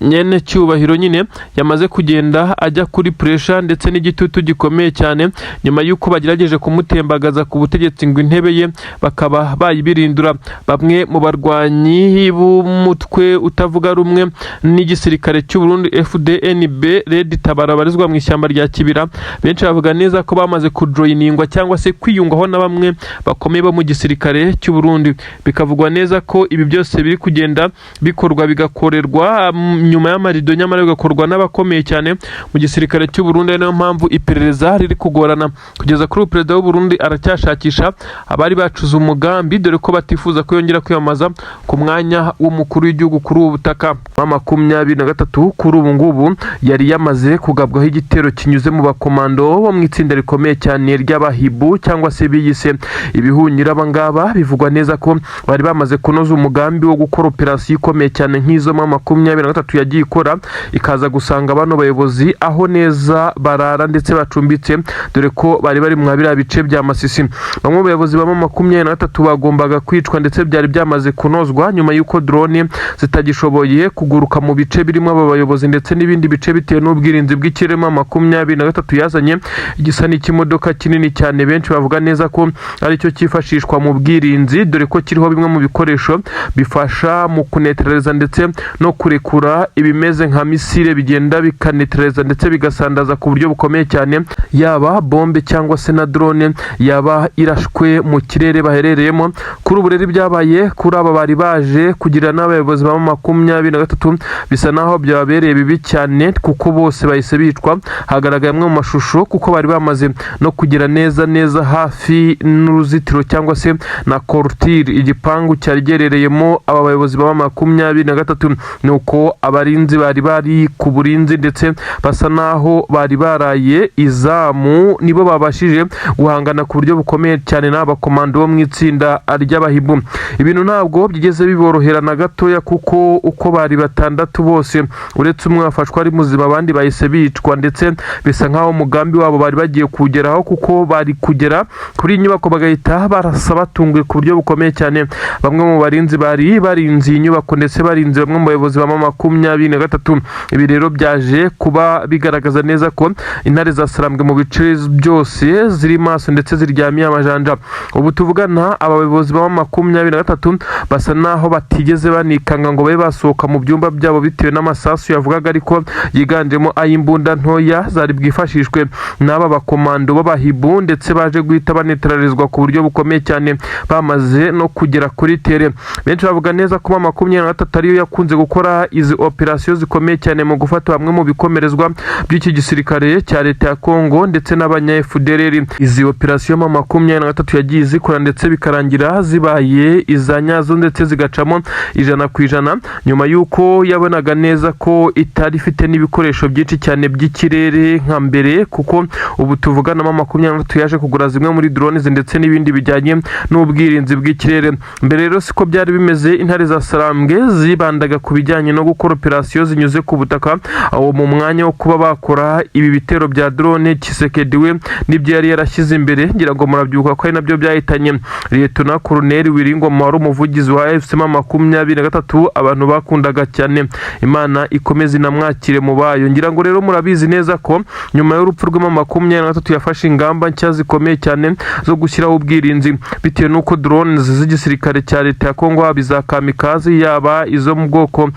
Speaker 1: nyene cyubahiro nyine yamaze kugenda ajya kuri pressure ndetse n'igitutu gikomeye cyane nyuma y'uko bagerageje kumutembagaza ku butegetsi ngo intebe ye bakaba bayibirindura. Bamwe mu barwanyi b'umutwe utavuga rumwe n'igisirikare cy'u Burundi FDNB Red Tabara barizwa mu ishyamba rya Kibira, benshi bavuga neza ko bamaze kujoiningwa cyangwa se kwiyungaho na bamwe bakomeye bo mu gisirikare cy'u Burundi. Bikavugwa neza ko ibi byose biri kugenda bikorwa bigakorerwa nyuma y'amarido, nyamara bigakorwa n'abakomeye cyane mu gisirikare cy'u Burundi. Niyo mpamvu iperereza riri kugorana kugeza kuri perezida w'u Burundi aracyashakisha abari bacuze umugambi, dore ko batifuza ko yongera kwiyamaza ku mwanya w'umukuru w'igihugu kuri ubu butaka. 23 kuri ubu ngubu yari yamaze kugabwaho igitero kinyuze mu bakomando bo mu itsinda rikomeye cyane ry'abahibu cyangwa se biyise ibihunyira. Abangaba bivugwa neza ko bari bamaze kunoza umugambi wo gukora operasiyo ikomeye cyane nk'izo 23 yagiye ikora, ikaza gusanga bano bayobozi aho neza barara ndetse bacumbitse, dore ko bari bari mu biriya bice bya Masisi. Bamwe mu bayobozi ba 23 bagombaga kwicwa ndetse byari byamaze kunozwa nyuma y'uko drone zitagishoboye kuguruka mu bice birimo aba bayobozi ndetse n'ibindi bice bitewe n'ubwirinzi bw'ikirere. 23 yazanye igisa n'ikimodoka kinini cyane, benshi bavuga neza ko ari cyo cyifashishwa mu bwirinzi, dore ko kiriho bimwe mu bikoresho bifasha mu kunetraliza ndetse no kurekura ibimeze nka misile bigenda bikanetraliza ndetse bigasandaza ku buryo bukomeye cyane yaba bombe cyangwa se na drone yaba irashwe mu kirere baherereyemo. Kuri ubu rero byabaye kuri aba bari baje kugira n'abayobozi ba 23 bisa naho byabereye bibi cyane kuko bose bahise bicwa. Hagaragaye amwe mu mashusho kuko bari bamaze no kugira neza hafi n'uruzitiro cyangwa se na cortire igipangu cyari gerereyemo aba bayobozi ba 23, nuko abarinzi bari ku burinzi ndetse basa naho bari baraye izamu, nibo babashije guhangana ku buryo bukomeye cyane n'abakomando bo mu itsinda ry'abahibu. Ibintu ntabwo byigeze biborohera na gatoya kuko uko bari batandatu bose uretse umwe wafashwe ari muzima, abandi bahise bicwa ndetse bisa nkaho umugambi wabo bari bagiye kugeraho kuko bari kugera kuri inyubako bagahita barasa batunguye ku buryo bukomeye cyane. Bamwe mu barinzi bari barinze inyubako ndetse barinze bamwe mu bayobozi ba 23. Ibi rero byaje kuba bigaragaza neza ko intare zasarambwe mu bice byose ziri maso ndetse ziryamiye amajanja. Ubu tuvugana abayobozi ba 23 basa naho batigeze banikanga ngo babe basohoka mu byumba byabo bitewe n'amasasu yavugaga ariko yiganjemo ay'imbunda ntoya zari bwifashishwe n'aba bakomando b'abahibu ndetse baje guhita banetralizwa ku buryo bukomeye cyane bamaze no kugera kuri tere. Benshi bavuga neza ko 23 ariyo yakunze gukora izi operasiyo zikomeye cyane mu gufata bamwe mu bikomerezwa by'iki gisirikare cya leta ya Kongo ndetse n'abanya FDLR. Izi operasiyo 23 yagiye zikora ndetse bikarangira zibaye izanyazo ndetse zigacamo 100% nyuma y'uko yabonaga neza ko itari ifite n'ibikoresho byinshi cyane by'ikirere nka mbere, kuko ubu tuvugana 23 yaje kugura zimwe muri drones ndetse n'ibindi bijyanye n'ubwirinzi bw'ikirere. Mbere rero siko byari bimeze, intare za Sarambwe zibandaga ku bijyanye no gukora operasiyo zinyuze ku butaka, aho mu mwanya wo kuba bakora ibi bitero bya drone Tshisekedi we nibyo yari yarashyize imbere, ngira ngo murabyumva bivuga ko ari nabyo byahitanye Lieutenant Colonel Wiringoma wari umuvugizi wa FCM 23 abantu bakundaga cyane. Imana ikomeze inamwakire mu bayo. Ngira ngo rero murabizi neza ko nyuma y'urupfu rwe 23 yafashe ingamba nshya zikomeye cyane zo gushyiraho ubwirinzi bitewe nuko drones z'igisirikare cya leta ya Kongo biza kamikazi, yaba izo mu bwoko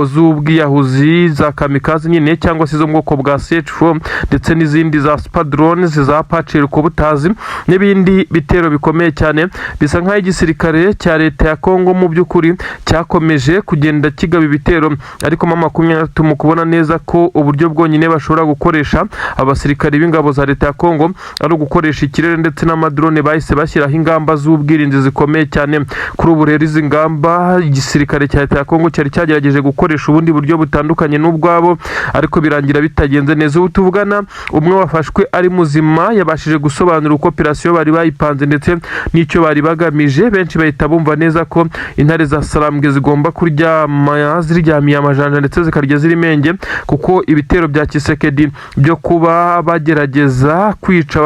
Speaker 1: z'ubwiyahuzi za kamikazi nyine cyangwa se zo mu bwoko bwa CH4 ndetse n'izindi za super drones za Apache Rukobutazi n'ibindi bitero bikomeye cyane. Bisa nk'aho igisirikare cya leta ya Kongo mu by'ukuri cyakomeje kugenda kigaba ibitero, ariko 23 mu kubona neza ko uburyo bwonyine bashobora gukoresha abasirikare b'ingabo za leta ya Kongo ari ugukoresha ikirere ndetse n'amadrone, bahise bashyiraho ingamba z'ubwirinzi zikomeye cyane. Kuri ubu rero izi ngamba igisirikare cya leta ya Kongo cyari cyagerageje gukoresha ubundi buryo butandukanye n'ubwabo, ariko birangira bitagenze neza. Ubu tuvugana umwe wafashwe ari muzima yabashije gusobanura uko operation bari bayipanze ndetse n'icyo bari bagamije. Benshi bahita bumva neza ko intare za Sarambwe zigomba kuryama ziryamiye amajanja ndetse zikarya zirimenge, kuko ibitero bya Kisekedi byo kuba bagerageza kwica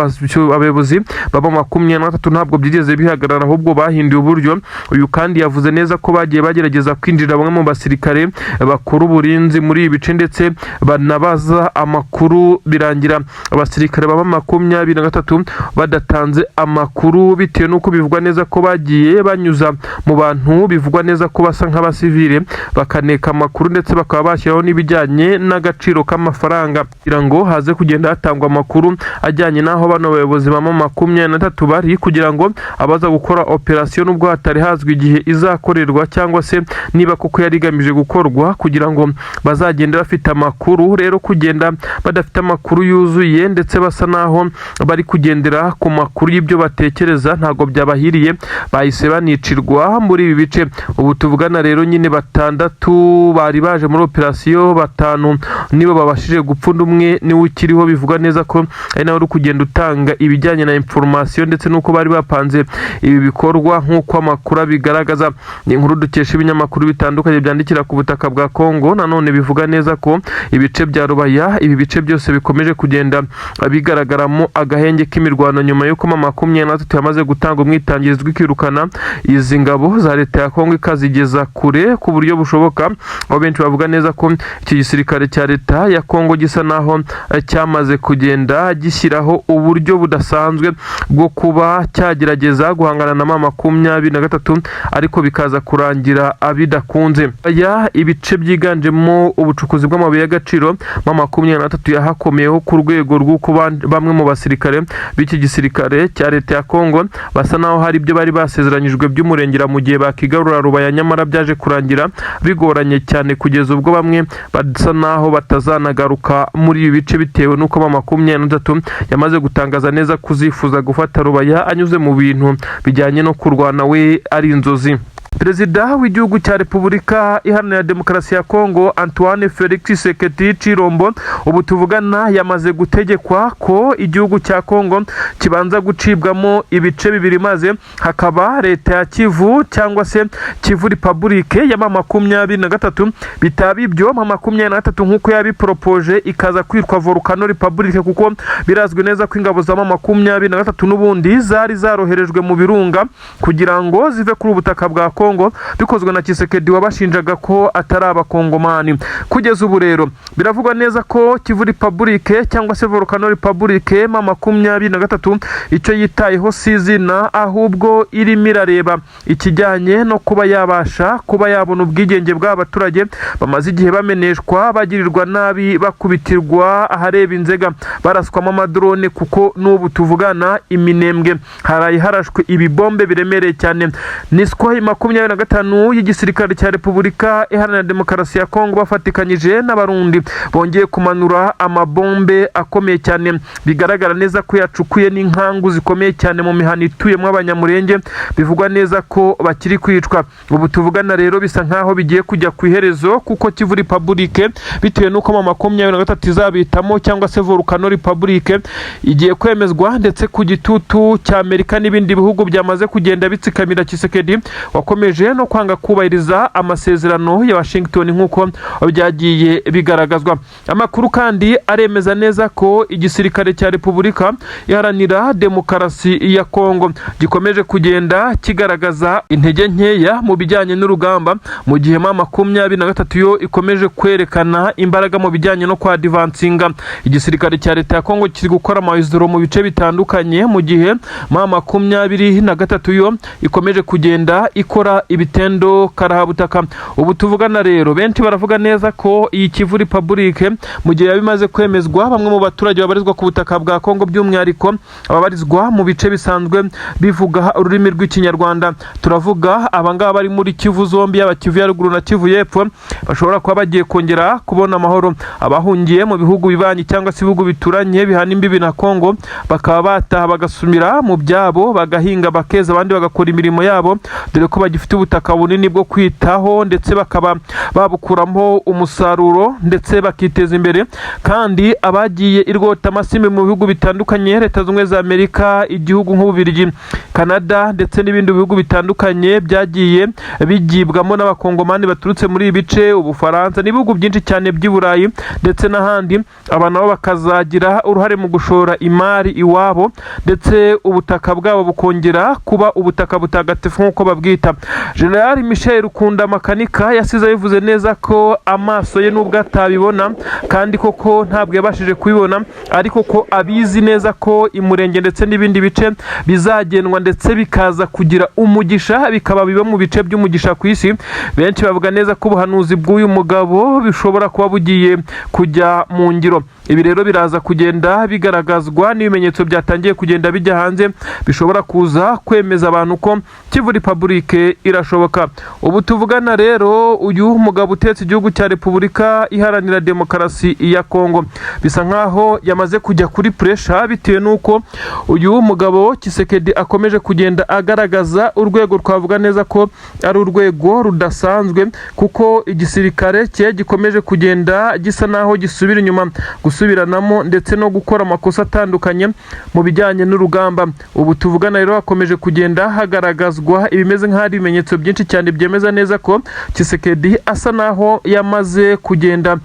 Speaker 1: abayobozi baba 23 ntabwo byigeze bihagarara, ahubwo bahinduye uburyo. Uyu kandi yavuze neza ko bagiye bagerageza kwinjira bamwe mu basirikare bakuru uburinzi muri ibi bice ndetse banabaza amakuru, birangira abasirikare baba 23 badatanze amakuru bitewe nuko bivugwa neza ko bagiye banyuza mu bantu bivugwa neza ko basa nk'abasivile bakaneka amakuru ndetse bakaba bashyiraho n'ibijyanye n'agaciro k'amafaranga kugira ngo haze kugenda hatangwa amakuru ajyanye n'aho bano bayobozi bama 23 bari, kugira ngo abaza gukora operation nubwo hatari hazwi igihe izakorerwa cyangwa se niba kuko yari igamije gukorwa, kugira ngo bazagenda bafite amakuru. Rero kugenda badafite amakuru yuzuye ndetse basa naho bari kugendera ku makuru y'ibyo batekereza ntago byabahiriye, bahise banicirwa muri ibi bice. Ubu tuvugana rero nyine 6 bari baje muri operation, 5 nibo babashije gupfunda, umwe ni ukiriho. Bivuga neza ko ari nawe uri kugenda utanga ibijyanye na information ndetse nuko bari bapanze ibi bikorwa nk'uko amakuru bigaragaza. Ni inkuru dukesha ibinyamakuru bitandukanye byandikira ku butaka bwa Kongo. Nanone bivuga neza ko ibice bya Rubaya, ibi bice byose bikomeje kugenda bigaragaramo agahenge k'imirwano nyuma y'uko 23 yamaze gutanga umwitangirizwa kwirukana izi ngabo za leta ya Kongo ikazigeza kure ku buryo bushoboka. Aho benshi bavuga neza ko iki gisirikare cya leta ya Kongo gisa naho cyamaze kugenda gishyiraho uburyo budasanzwe bwo kuba cyagerageza guhangana na 23 ariko bikaza kurangira abidakunze. Aya ibice byiganjemo ubucukuzi bw'amabuye y'agaciro 23 yahakomeyeho ku rwego rw'uko bamwe mu basirikare b'iki gisirikare cya leta ya Kongo basa naho hari ibyo bari basezeranyijwe by'umurengera mu gihe bakigarura Rubaya, nyamara byaje kurangira bigoranye cyane kugeza ubwo bamwe basa naho batazanagaruka muri ibi bice bitewe nuko 23 yamaze gutangaza neza kuzifuza gufata Rubaya anyuze mu bintu bijyanye no kurwana we ari inzozi. Perezida w'igihugu cya Repubulika Iharanira Demokarasi ya Kongo Antoine Felix Tshisekedi Tshilombo ubu tuvugana yamaze gutegekwa ko igihugu cya Kongo kibanza gucibwamo ibice bibiri, maze hakaba leta ya Kivu cyangwa se Kivu Republic ya 23 bitaba ibyo 23 nkuko yabipropoje ikaza kwitwa Volcano Republic, kuko birazwi neza ko ingabo za 23 n'ubundi zari zaroherejwe mu birunga kugira ngo zive kuri ubutaka bwa Kongo, bikozwe na Tshisekedi wabashinjaga ko atari abakongomani. Kugeza ubu rero biravugwa neza ko Kivu Republic cyangwa se Volcano Republic 23 icyo yitayeho sizina, ahubwo irimo irareba ikijyanye no kuba yabasha kuba yabona ubwigenge bw'abaturage bamaze igihe bameneshwa, bagirirwa nabi, bakubitirwa ahareba inzega, baraswamo amadrone, kuko n'ubu tuvugana iminembwe haraye harashwe ibibombe biremereye cyane. Niswa 25 y'igisirikare cya Repubulika Iharanira Demokarasi ya Kongo bafatikanyije n'abarundi bongeye kumanura amabombe akomeye cyane, bigaragara neza ko yacukuye n'inkangu zikomeye cyane mu mihana ituyemo abanyamurenge, bivugwa neza ko bakiri kwicwa. Ubu tuvugana rero bisa nkaho bigiye kujya ku iherezo, kuko Kivu Republic bitewe nuko 23 izabitamo cyangwa se Volcano Republic igiye kwemezwa ndetse ku gitutu cya Amerika n'ibindi bihugu byamaze kugenda bitsikamira Tshisekedi wakomeye ikomeje no kwanga kubahiriza amasezerano ya Washington nk'uko byagiye bigaragazwa. Amakuru kandi aremeza neza ko igisirikare cya Repubulika Iharanira Demokarasi ya Kongo gikomeje kugenda kigaragaza intege nkeya mu bijyanye n'urugamba, mu gihe M23 yo ikomeje kwerekana imbaraga mu bijyanye no kwadivansinga. Igisirikare cya leta ya Kongo kiri gukora amahizuro mu bice bitandukanye, mu gihe M23 yo ikomeje kugenda ikora ibitendo karahabutaka. Ubu tuvugana rero benshi baravuga neza ko iyi Kivu Republique mu gihe yabimaze kwemezwa, bamwe mu baturage babarizwa ku butaka bwa Kongo by'umwihariko ababarizwa mu bice bisanzwe bivuga ururimi rw'ikinyarwanda. Turavuga abangaba bari muri Kivu zombi, yaba Kivu ya ruguru na Kivu y'epfo, bashobora kuba bagiye kongera kubona amahoro. Abahungiye mu bihugu bibanyi cyangwa se ibihugu bituranye bihana imbibi na Kongo bakaba bataha bagasumira mu byabo, bagahinga bakeza, abandi bagakora imirimo yabo, dore ko bagifite ubutaka bunini bwo kwitaho ndetse bakaba babukuramo umusaruro ndetse bakiteza imbere. Kandi abagiye irwota amasimbi mu bihugu bitandukanye, Leta Zunze za Amerika, igihugu nk'Ububiligi, Canada ndetse n'ibindi bihugu bitandukanye byagiye bigibwamo n'abakongomani baturutse muri ibice, Ubufaransa n'ibihugu byinshi cyane by'i Burayi ndetse n'ahandi, aba nabo bakazagira uruhare mu gushora imari iwabo ndetse ubutaka bwabo bukongera kuba ubutaka butagatifu nk'uko babwita. General Michel Rukunda Makanika yasize bivuze neza ko amaso ye nubwo atabibona kandi koko ntabwo yabashije kubibona, ariko ko abizi neza ko imurenge ndetse n'ibindi bice bizagenwa ndetse bikaza kugira umugisha, bikaba biba mu bice by'umugisha ku isi. Benshi bavuga neza ko ubuhanuzi bw'uyu mugabo bishobora kuba bugiye kujya mu ngiro. Ibi rero biraza kugenda bigaragazwa n'ibimenyetso byatangiye kugenda bijya hanze, bishobora kuza kwemeza abantu ko Kivu Republique irashoboka. Ubu tuvugana rero uyu mugabo utetse igihugu cya Repubulika Iharanira Demokarasi ya Kongo bisa nkaho yamaze kujya kuri pressure, bitewe nuko uyu mugabo Tshisekedi akomeje kugenda agaragaza urwego twavuga neza ko ari urwego rudasanzwe, kuko igisirikare cye gikomeje kugenda gisa naho gisubira inyuma, gusubiranamo ndetse no gukora amakosa atandukanye mu bijyanye n'urugamba. Ubu tuvugana rero hakomeje kugenda hagaragazwa ibimeze nk'ari ibimenyetso byinshi cyane byemeza neza ko Tshisekedi asa naho yamaze kugenda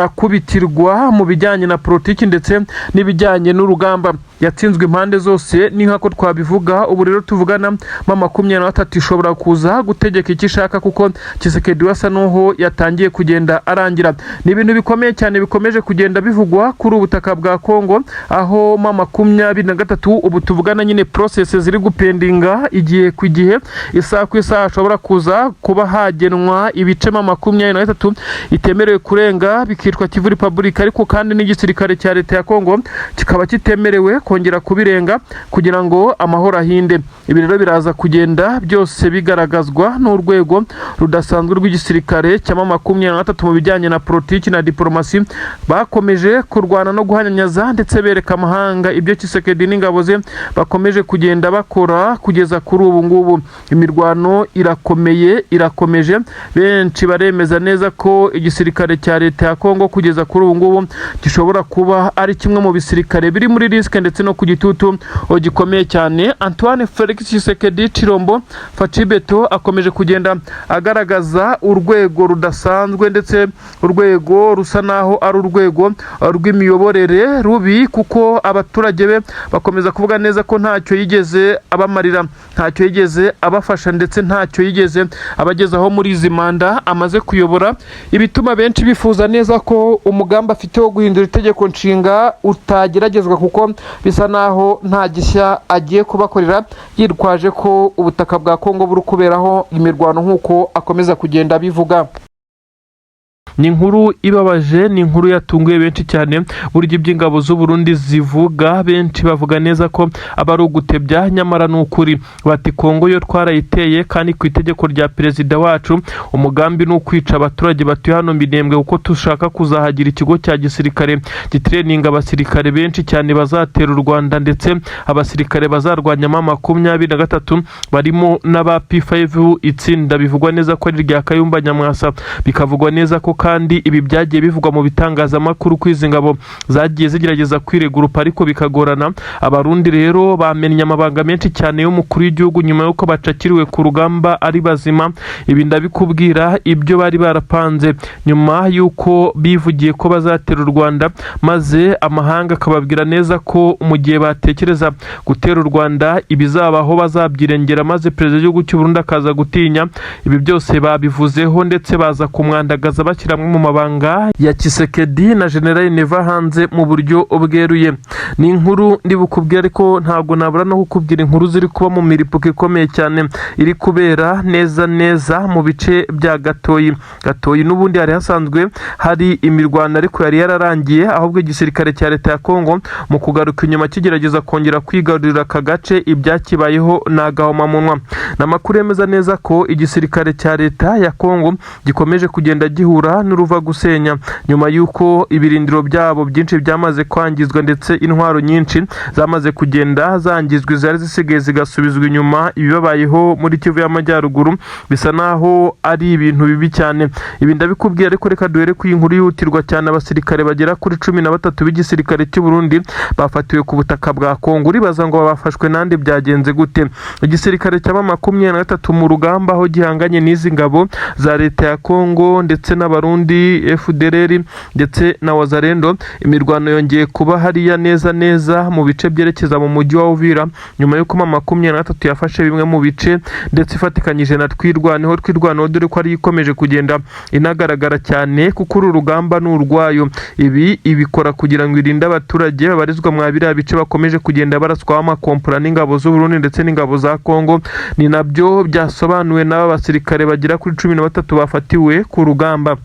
Speaker 1: akubitirwa mu bijyanye na politiki ndetse n'ibijyanye n'urugamba. Yatsinzwe impande zose ni nkako twabivuga. Ubu rero tuvugana M23 ishobora kuza gutegeka icyo ishaka, kuko Tshisekedi wasa n'uho yatangiye kugenda arangira. Ni ibintu bikomeye cyane bikomeje kugenda bivugwa kuri ubutaka bwa Kongo, aho M23 ubu tuvugana nyine process ziri gupendinga igihe ku gihe, isaha ku isaha ashobora kuza kuba hagenwa ibice M23 itemerewe kurenga bikitwa Kivu Republique, ariko kandi n'igisirikare cya leta ya Kongo kikaba kitemerewe kongera kubirenga kugira ngo amahoro ahinde. Ibi rero biraza kugenda byose bigaragazwa n'urwego rudasanzwe rw'igisirikare cya M23 mu bijyanye na politiki na diplomasi. Bakomeje kurwana no guhanyanyaza ndetse bereka amahanga ibyo Tshisekedi n'ingabo ze bakomeje kugenda bakora kugeza kuri ubu ngubu. Imirwano irakomeje, benshi baremeza neza ko igisirikare cya leta ya Kongo kugeza kuri ubu ngubu gishobora kuba ari kimwe mu bisirikare biri muri risk ndetse no ku gitutu gikomeye cyane. Antoine Felix Tshisekedi Chilombo Facibeto akomeje kugenda agaragaza urwego rudasanzwe ndetse urwego rusa naho ari urwego rw'imiyoborere rubi, kuko abaturage be bakomeza kuvuga neza ko ntacyo yigeze abamarira, ntacyo yigeze abafasha ndetse ntacyo yigeze abagezaho muri izi manda amaze kuyobora. Ibituma benshi bifuza neza ko umugambi afite wo guhindura itegeko nshinga utageragezwa, kuko bisa naho nta gishya agiye kubakorera, yitwaje ko ubutaka bwa Kongo buri kuberaho imirwano nk'uko akomeza kugenda bivuga. Ni inkuru ibabaje, ni inkuru yatunguye benshi cyane. Burya iby'ingabo z'u Burundi zivuga, benshi bavuga neza ko aba ari ugutebya, nyamara ni ukuri. Bati Kongo yo twarayiteye kandi ku itegeko rya perezida wacu umugambi ni ukwica abaturage batuye hano Minembwe, kuko tushaka kuzahagira ikigo cya gisirikare gitreninga abasirikare benshi cyane bazatera u Rwanda, ndetse abasirikare bazarwanya M23 barimo n'aba P5 itsinda bivugwa neza ko ari rya Kayumba Nyamwasa, bikavugwa neza ko kandi ibi byagiye bivugwa mu bitangazamakuru ko izi ngabo zagiye zigerageza kwiregurupa ariko bikagorana. Abarundi rero bamennye amabanga menshi cyane y'umukuru w'igihugu nyuma y'uko bacakiriwe ku rugamba ari bazima. Ibi ndabikubwira ibyo bari barapanze nyuma y'uko bivugiye ko bazatera u Rwanda, maze amahanga akababwira neza ko mu gihe batekereza gutera u Rwanda ibizabaho bazabyirengera, maze perezida w'igihugu cy'u Burundi akaza gutinya. Ibi byose babivuzeho ndetse baza kumwandagaza bashyiramo mu mabanga ya Tshisekedi na General Neva hanze mu buryo bweruye. Ni inkuru ndi bukubwire ariko ntabwo nabura no kukubwira inkuru ziri kuba mu miripuko ikomeye cyane iri kubera neza mu bice bya Gatoyi n'ubundi hari hasanzwe hari imirwano ariko yari yararangiye, ahubwo igisirikare cya leta ya Kongo mu kugaruka inyuma kigerageza kongera kwigarurira aka gace ibyakibayeho n'agahomamunwa. N'amakuru yemeza neza ko igisirikare cya leta ya Kongo gikomeje kugenda gihura n'uruva gusenya nyuma y'uko ibirindiro byabo byinshi byamaze kwangizwa ndetse intwaro nyinshi zamaze kugenda zangizwa, zari zisigaye zigasubizwa inyuma. Ibibabayeho muri Kivu y'Amajyaruguru bisa naho ari ibintu bibi cyane. Ibi ndabikubwiye ariko reka duhere ku inkuru yihutirwa cyane. Abasirikare bagera kuri 13 b'igisirikare cy'u Burundi bafatiwe ku butaka bwa Kongo. Uribaza ngo babafashwe nande, byagenze gute? Igisirikare cy'aba 23 mu rugamba aho gihanganye n'izi ngabo za leta ya Kongo ndetse n'abarundi FDLR ndetse na Wazalendo. Imirwano yongeye kuba hariya neza mu bice byerekeza mu mujyi wa Uvira nyuma y'uko 23 yafashe bimwe mu bice ndetse ifatikanyije na twirwaneho dore ko ari ikomeje kugenda inagaragara cyane kuko uru rugamba n'urwayo. Ibi ibikora kugira ngo irinde abaturage babarizwa mu biriya bice bakomeje kugenda baraswaho amakompura n'ingabo z'u Burundi ndetse n'ingabo za Kongo. Ni nabyo byasobanuwe n'aba basirikare bagera kuri 13 bafatiwe ku rugamba.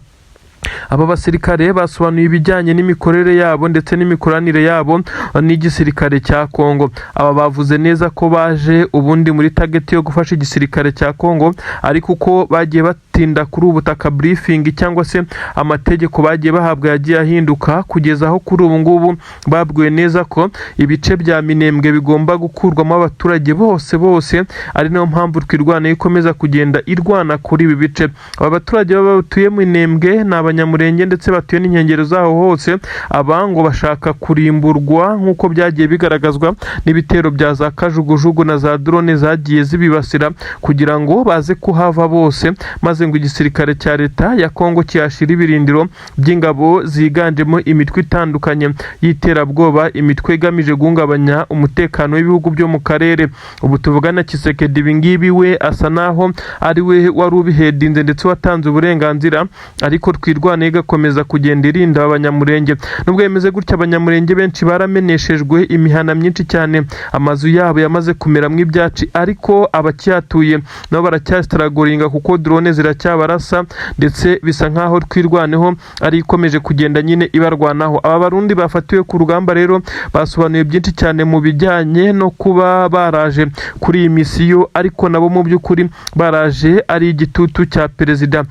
Speaker 1: Aba basirikare basobanuye ibijyanye n'imikorere yabo ndetse n'imikoranire yabo n'igisirikare cya Kongo. Aba bavuze neza ko baje ubundi muri target yo gufasha igisirikare cya Kongo, ariko uko bagiye batinda kuri ubutaka briefing cyangwa se amategeko bagiye bahabwa yagiye ahinduka kugeza aho kuri ubu ngubu babwiwe neza ko ibice bya Minembwe bigomba gukurwamo abaturage bose, ari nayo mpamvu twirwana ikomeza kugenda irwana kuri ibi bice. Aba baturage batuye mu Minembwe n'abanyamurenge ndetse batuye n'inkengero zaho hose, abango bashaka kurimburwa nk'uko byagiye bigaragazwa n'ibitero bya za kajugujugu na za drone zagiye zibibasira kugira ngo baze kuhava bose, maze ngo igisirikare cya leta ya Kongo cyashira ibirindiro by'ingabo ziganjemo imitwe itandukanye y'iterabwoba, imitwe igamije guhungabanya umutekano w'ibihugu byo mu karere. Ubu tuvugana Tshisekedi ibingibi we asa naho ari we wari ubihedinze ndetse watanze uburenganzira, ariko twirwana igakomeza kugenda irinda abanyamurenge. Nubwo yemeze gutya, abanyamurenge benshi barameneshejwe, imihana myinshi cyane amazu yabo yamaze kumeramo ibyaci, ariko abacyatuye nabo baracyasitaragoringa kuko drone ziracyabarasa ndetse bisa nkaho twirwaneho ari ikomeje kugenda nyine ibarwanaho. Aba barundi bafatiwe ku rugamba rero basobanuye byinshi cyane mu bijyanye no kuba baraje kuri iyi misiyo, ariko nabo mu by'ukuri baraje ari igitutu cya perezida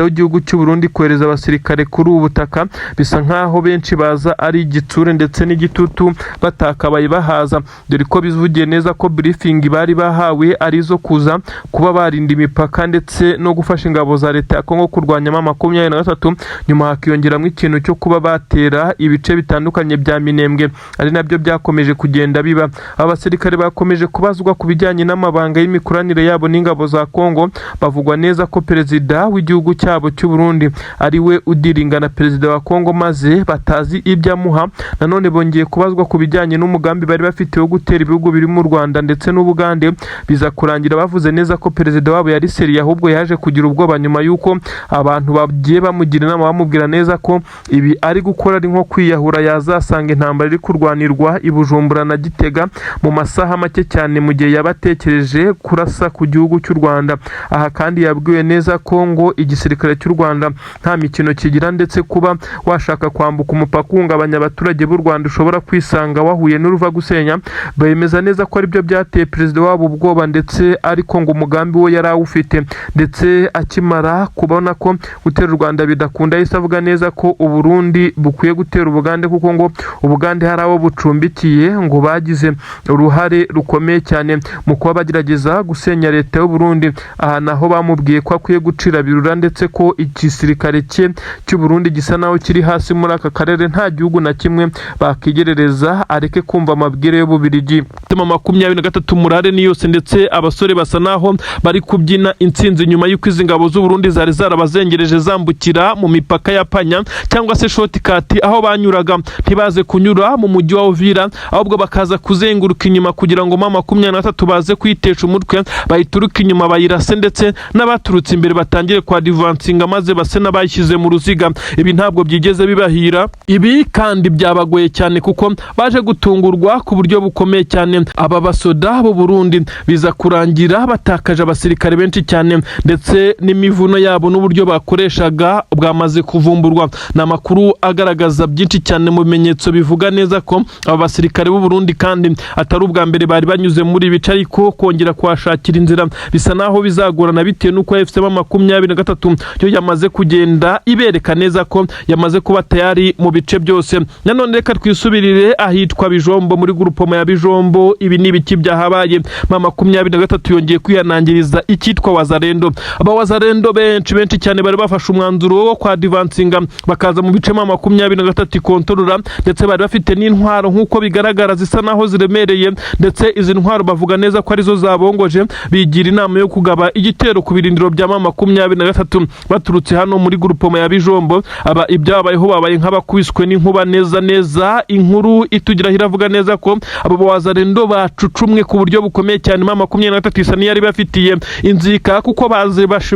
Speaker 1: w'igihugu cy'u Burundi kohereza abasirikare kuri ubu butaka. Bisa nkaho benshi baza ari igitsure ndetse n'igitutu batakabaye bahaza, dore ko bivugiye neza ko briefing bari bahawe ari zo kuza kuba barinda imipaka ndetse no gufasha ingabo za leta ya Kongo kurwanya 23, nyuma hakiyongeramo ikintu cyo kuba batera ibice bitandukanye bya Minembwe, ari nabyo byakomeje kugenda biba. Aba basirikare bakomeje kubazwa ku bijyanye n'amabanga y'imikoranire yabo n'ingabo za Kongo. Bavugwa neza ko perezida w'igihugu cyabo cy'u Burundi ari we udiringa na perezida wa Kongo, maze batazi ibyo amuha. Nanone bongeye kubazwa ku bijyanye n'umugambi bari bafite wo gutera ibihugu biri mu Rwanda ndetse n'Ubugande, biza kurangira bavuze neza ko perezida wabo yari seriye, ahubwo yaje kugira ubwoba nyuma y'uko abantu bagiye bamugira inama bamubwira neza ko ibi ari gukora ari nko kwiyahura, yazasanga intambara iri kurwanirwa i Bujumbura na Gitega mu masaha make cyane mu gihe yabatekereje kurasa ku gihugu cy'u Rwanda. Aha kandi yabwiwe neza ko ngo igisirikare cy'u Rwanda nta mikino kigira, ndetse kuba washaka kwambuka umupaka uhungabanya abaturage b'u Rwanda ushobora kwisanga wahuye n'uruva gusenya. Bemeza neza ko ari byo byateye perezida wabo ubwoba, ndetse ariko ngo umugambi we yari awufite ndetse akimara kubona ko gutera u Rwanda bidakunda yahise avuga neza ko Uburundi bukwiye gutera Ubugande kuko ngo Ubugande hari abo bucumbikiye ngo bagize uruhare rukomeye cyane mu kuba bagerageza gusenya leta y'u Burundi. Aha naho bamubwiye ko akwiye gucira birura ndetse ko igisirikare cye cy'u Burundi gisa naho kiri hasi muri aka karere, nta gihugu na kimwe bakigerereza, areke kumva amabwire y'Ububirigi. Tema 23 Murare ni yose ndetse abasore basa naho bari kubyina intsinzi nyuma y'uko izi ngabo z'u Burundi zari zarabazengereje zambukira mu mipaka ya Panya cyangwa se shortcut aho banyuraga ntibaze kunyura mu mujyi wa Uvira, ahubwo bakaza kuzenguruka inyuma kugira ngo 23 baze kwitesha umutwe bayituruka inyuma bayirase ndetse n'abaturutse imbere batangire kwa advancinga maze base n'abayishyize mu ruziga. Ibi ntabwo byigeze bibahira, ibi kandi byabagoye cyane kuko baje gutungurwa ku buryo bukomeye cyane. Aba basoda b'u Burundi biza kurangira batakaje abasirikare benshi cyane ndetse n'imivuno yabo n'uburyo bakoreshaga bwamaze kuvumburwa. Ni amakuru agaragaza byinshi cyane mu bimenyetso bivuga neza ko aba basirikare b'u Burundi kandi atari ubwa mbere bari banyuze muri bice, ariko kongera kwashakira inzira bisa naho bizagorana bitewe n'uko FCM 23 yo yamaze kugenda ibereka neza ko yamaze kuba tayari mu bice byose. Nanone reka twisubirire ahitwa Bijombo muri grupoma ya Bijombo. Ibi ni ibiki byahabaye. 23 yongeye kwihanangiriza icyitwa Wazalendo. Aba Wazalendo benshi cyane bari bafashe umwanzuro wo kwa advancinga bakaza mu bice 23 kontorora ndetse bari bafite n'intwaro nk'uko bigaragara zisa naho ziremereye, ndetse izi ntwaro bavuga neza ko arizo zabongoje. Bigira inama yo kugaba igitero ku birindiro bya 23 baturutse hano muri grupoma ya Bijombo. Aba ibyabayeho babaye nk'abakwiswe n'inkuba neza. Inkuru itugira hiravuga neza ko abo Wazalendo bacucumwe ku buryo bukomeye cyane. 23 isa yari bafitiye inzika kuko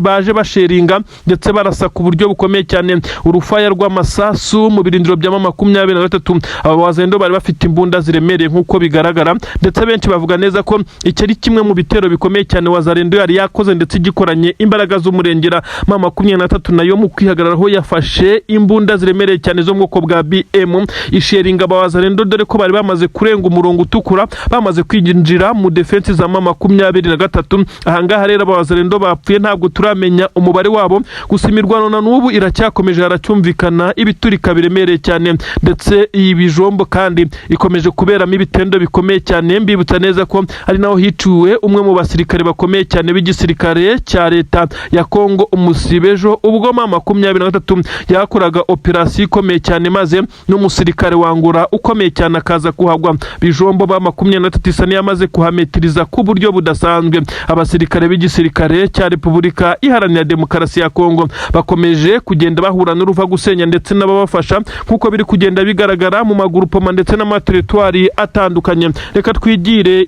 Speaker 1: baje basheringa ndetse barasa ku buryo bukomeye cyane urufaya rw'amasasu mu birindiro bya 23. aba Wazalendo bari bafite imbunda ziremereye nk'uko bigaragara, ndetse benshi bavuga neza ko iki ari kimwe mu bitero bikomeye cyane Wazalendo yari yakoze ndetse gikoranye imbaraga z'umurengera. 23 nayo mu kwihagararaho yafashe imbunda ziremereye cyane zo mu bwoko bwa BM isheringa aba Wazalendo, dore ko bari bamaze kurenga umurongo utukura, bamaze kwinjira mu defense za 23. Ahangaha rero aba Wazalendo bapfuye ntabwo turamenya umubare wabo, gusa imirwano na n'ubu iracyakomeje, haracyumvikana ibiturika biremereye cyane, ndetse iyi Bijombo kandi ikomeje kuberamo ibitendo bikomeye cyane. Mbibutsa neza ko ari naho hiciwe umwe mu basirikare bakomeye cyane b'igisirikare cya leta ya Kongo Umusibejo, ubwo 23 yakoraga operasiyo ikomeye cyane maze n'umusirikare wangura ukomeye cyane akaza kuhagwa. Bijombo 23 isa yamaze kuhametiriza ku buryo budasanzwe. Abasirikare b'igisirikare cya Repubulika Iharanira Demokarasi ya Kongo bakomeje kugenda bahura n'uruva gusenya ndetse n'ababafasha nk'uko biri kugenda bigaragara mu magurupoma ndetse n'amateritwari atandukanye. Reka twigire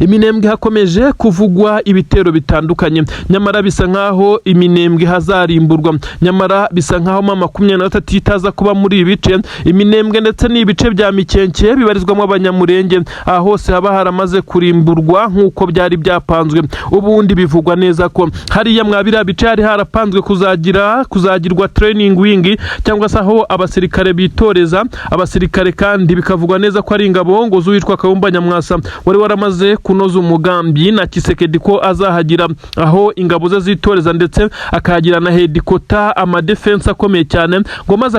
Speaker 1: Iminembwe hakomeje kuvugwa ibitero bitandukanye, nyamara bisa nkaho Iminembwe hazarimburwa, nyamara bisa nkaho 23 itaza kuba muri ibice. Iminembwe ndetse n'ibice bya Mikenke bibarizwamo abanyamurenge, aha hose haba haramaze kurimburwa nk'uko byari byapanzwe. Ubundi bivugwa neza ko hariya mwabira bice hari harapanzwe kuzagirwa training wing cyangwa se aho abasirikare bitoreza. Abasirikare kandi bikavugwa neza ko ari ingabo ngo z'uwitwa Kayumba Nyamwasa wari waramaze kunoza umugambi na Kisekedi ko azahagira aho ingabo ze zitoreza ndetse akahagira na hedikota amadefense akomeye cyane, ngo maze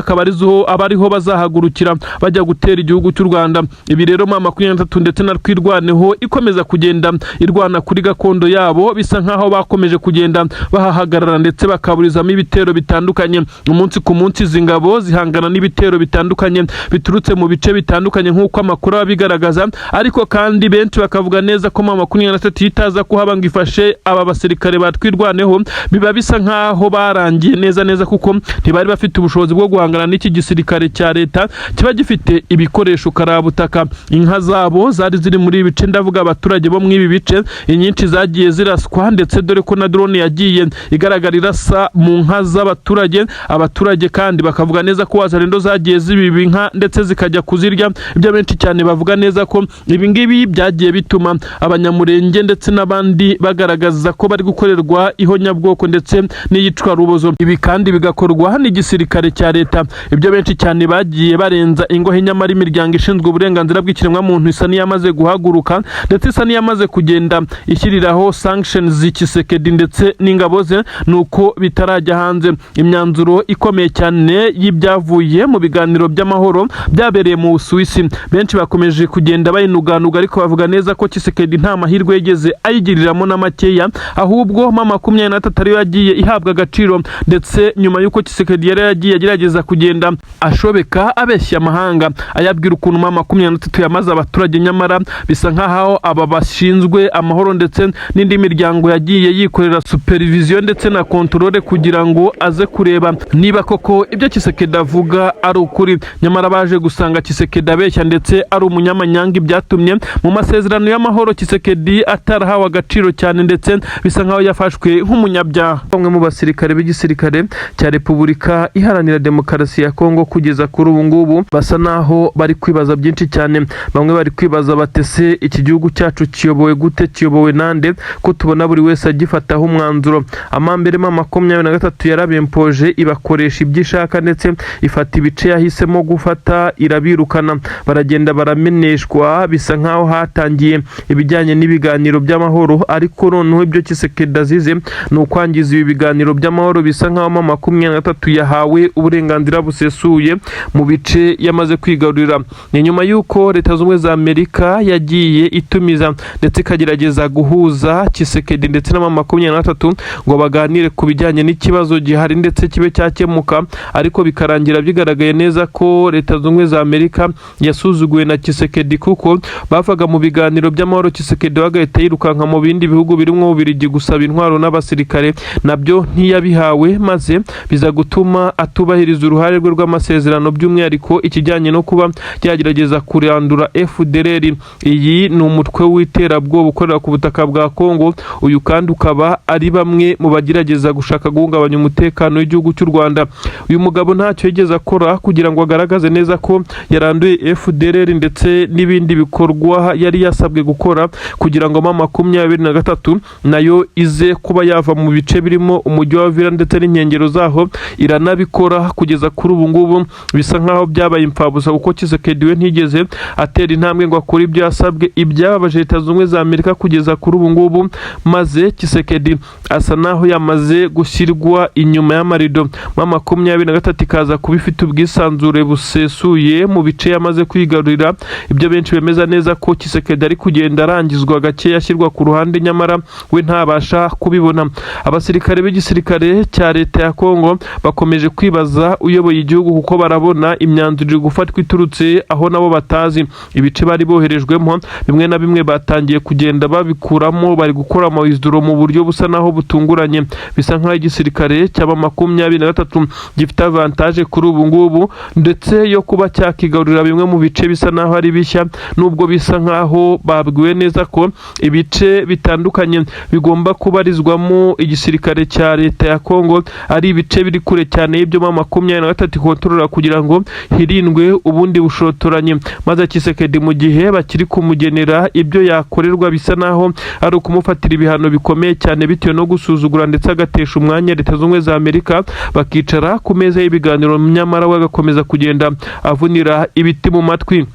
Speaker 1: abariho bazahagurukira bajya gutera igihugu cy'u Rwanda. Ibi rero 23 ndetse na Twirwaneho ikomeza kugenda irwana kuri gakondo yabo, bisa nkaho bakomeje kugenda bahahagarara ndetse bakaburizamo ibitero bitandukanye. Umunsi ku munsi izi ngabo zihangana n'ibitero bitandukanye biturutse mu bice bitandukanye nk'uko amakuru abigaragaza, ariko kandi benshi bakavuga neza ko 23 itaza kuhaba ngo ifashe aba basirikare batwirwaneho. Biba bisa nkaho barangiye neza kuko ntibari bafite ubushobozi bwo guhangana n'iki gisirikare cya leta kiba gifite ibikoresho karabutaka. Inka zabo zari ziri muri ibice, ndavuga abaturage bo mu ibi bice, inyinshi zagiye ziraswa ndetse dore ko na drone yagiye igaragara irasa mu nka z'abaturage. Abaturage kandi bakavuga neza ko Wazalendo zagiye zibiba inka ndetse zikajya kuzirya. Ibyo benshi cyane bavuga neza ko ibi ngibi byagiye bituma bituma abanyamurenge ndetse n'abandi bagaragaza ko bari gukorerwa ihonyabwoko ndetse n'iyicwarubozo. Ibi kandi bigakorwa n'igisirikare cya leta. Ibyo benshi cyane bagiye barenza ingohe, nyamara imiryango ishinzwe uburenganzira bw'ikiremwamuntu isa n'iyamaze guhaguruka ndetse isa n'iyamaze kugenda ishyiriraho sanctions Tshisekedi ndetse n'ingabo ze, nuko bitarajya hanze. Imyanzuro ikomeye cyane y'ibyavuye mu biganiro by'amahoro byabereye mu Busuwisi, benshi bakomeje kugenda bayinuganuga, ariko bavuga neza ko Tshisekedi nta mahirwe yigeze ayigiriramo na makeya, ahubwo mama 23 ariyo yagiye ihabwa agaciro, ndetse nyuma y'uko Tshisekedi yari yagiye agerageza kugenda ashobeka abeshya amahanga ayabwira ukuntu mama 23 yamaze abaturage, nyamara bisa nkaho aba bashinzwe amahoro ndetse n'indi miryango yagiye yikorera supervision ndetse na controle kugira ngo aze kureba niba koko ibyo Tshisekedi avuga ari ukuri. Nyamara baje gusanga Tshisekedi abeshya ndetse ari umunyamanyanga, ibyatumye mu masezerano y'amahoro Tshisekedi atarahawe agaciro cyane, ndetse bisa nkaho yafashwe nk'umunyabyaha. Bamwe mu basirikare b'igisirikare cya Repubulika Iharanira Demokarasi ya Kongo kugeza kuri ubu ngubu basa naho bari kwibaza byinshi cyane. Bamwe bari kwibaza batese iki gihugu cyacu kiyobowe gute, kiyobowe nande, ko tubona buri wese agifataho umwanzuro. Amambere mama 23 yarabempoje ibakoresha ibyishaka ndetse ifata ibice yahisemo gufata irabirukana, baragenda barameneshwa. Bisa nkaho hatangiye ibijyanye n'ibiganiro by'amahoro, ariko noneho ibyo Tshisekedi azize ni ukwangiza ibi biganiro by'amahoro. Bisa nkaho mama 23 yahawe uburenganzira busesuye mu bice yamaze kwigarurira. Ni nyuma y'uko Leta Zunze Ubumwe za Amerika yagiye itumiza ndetse ikagerageza guhuza Tshisekedi ndetse na mama 23 ngo baganire ku bijyanye n'ikibazo gihari ndetse kibe cyakemuka, ariko bikarangira bigaragaye neza ko Leta Zunze Ubumwe za Amerika yasuzuguwe na Tshisekedi, kuko bavaga mu biganiro by'amahoro Tshisekedi wagahita yirukanka mu bindi bihugu birimo Ububiligi gusaba intwaro n'abasirikare, nabyo ntiyabihawe, maze biza gutuma atubahiriza uruhare rwe rw'amasezerano, by'umwihariko ikijyanye no kuba yagerageza kurandura FDLR. Iyi ni umutwe w'iterabwoba ukorera ku butaka bwa Kongo, uyu kandi ukaba ari bamwe mu bagerageza gushaka guhungabanya umutekano w'igihugu cy'u Rwanda. Uyu mugabo ntacyo yigeze akora kugira ngo agaragaze neza ko yaranduye FDLR ndetse n'ibindi bikorwa yari yasabwe gukora kugira ngo mama 23 nayo ize kuba yava mu bice birimo umujyi wa Vira ndetse n'inkengero zaho, iranabikora kugeza kuri ubu ngubu. Bisa nkaho byabaye impfabusa, kuko Tshisekedi we ntigeze atera intambwe ngo akore ibyo yasabwe. Ibyababaje Leta Zunze Ubumwe za Amerika kugeza kuri ubu ngubu, maze Tshisekedi asa naho yamaze gushyirwa inyuma y'amarido. Mama 23 ikaza kuba ifite ubwisanzure busesuye mu bice yamaze kwigarurira. Ibyo benshi bemeza neza ko Tshisekedi ari kugenda arangizwa gake, yashyirwa ku ruhande, nyamara we ntabasha kubibona. Abasirikare b'igisirikare cya leta ya Kongo bakomeje kwibaza uyoboye igihugu, kuko barabona imyanzuro iri gufatwa iturutse aho nabo batazi. Ibice bari boherejwemo bimwe na bimwe batangiye kugenda babikuramo, bari gukora amawizidoro mu buryo busa naho butunguranye. Bisa nkaho igisirikare cy'aba 23 gifite avantage kuri ubu ngubu, ndetse yo kuba cyakigarurira bimwe mu bice bisa naho ari bishya, nubwo bisa nkaho babwiwe neza ko ibice bitandukanye bigomba kubarizwamo igisirikare cya leta ya Kongo ari ibice biri kure cyane y'ibyo mama 23 kontrola, kugira ngo hirindwe ubundi bushotoranye. Maze Tshisekedi mu gihe bakiri kumugenera ibyo yakorerwa, bisa naho ari ukumufatira ibihano bikomeye cyane bitewe no gusuzugura ndetse agatesha umwanya Leta Zunze Ubumwe za Amerika, bakicara ku meza y'ibiganiro, nyamara we agakomeza kugenda avunira ibiti mu matwi.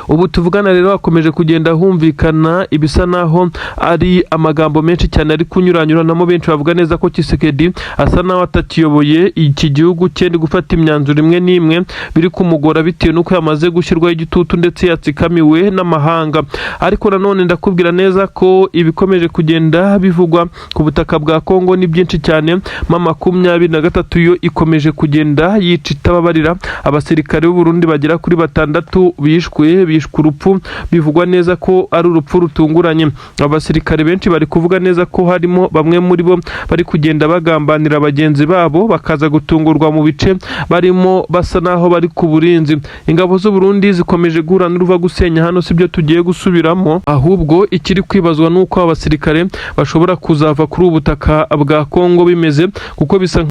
Speaker 1: Ubu tuvugana rero hakomeje kugenda humvikana ibisa naho ari amagambo menshi cyane ari kunyuranyuranamo. Benshi bavuga neza ko Tshisekedi asa naho atakiyoboye iki gihugu cye, ndi gufata imyanzuro imwe n'imwe biri kumugora bitewe nuko yamaze gushyirwaho igitutu ndetse yatsikamiwe n'amahanga. Ariko nanone ndakubwira neza ko ibikomeje kugenda bivugwa ku butaka bwa Kongo ni byinshi cyane. Mama 23 yo ikomeje kugenda yica itababarira. Abasirikare b'u Burundi bagera kuri 6 bishwe urupfu, bivugwa neza ko ari urupfu rutunguranye. Abasirikare benshi bari kuvuga neza ko harimo bamwe muri bo bari kugenda bagambanira bagenzi babo, bakaza gutungurwa mu bice barimo basa naho bari ku burinzi. Ingabo z'u Burundi zikomeje guhura n'uruva gusenya hano, sibyo tugiye gusubiramo, ahubwo ikiri kwibazwa nuko abasirikare bashobora kuzava kuri ubutaka bwa Kongo bimeze, kuko bisa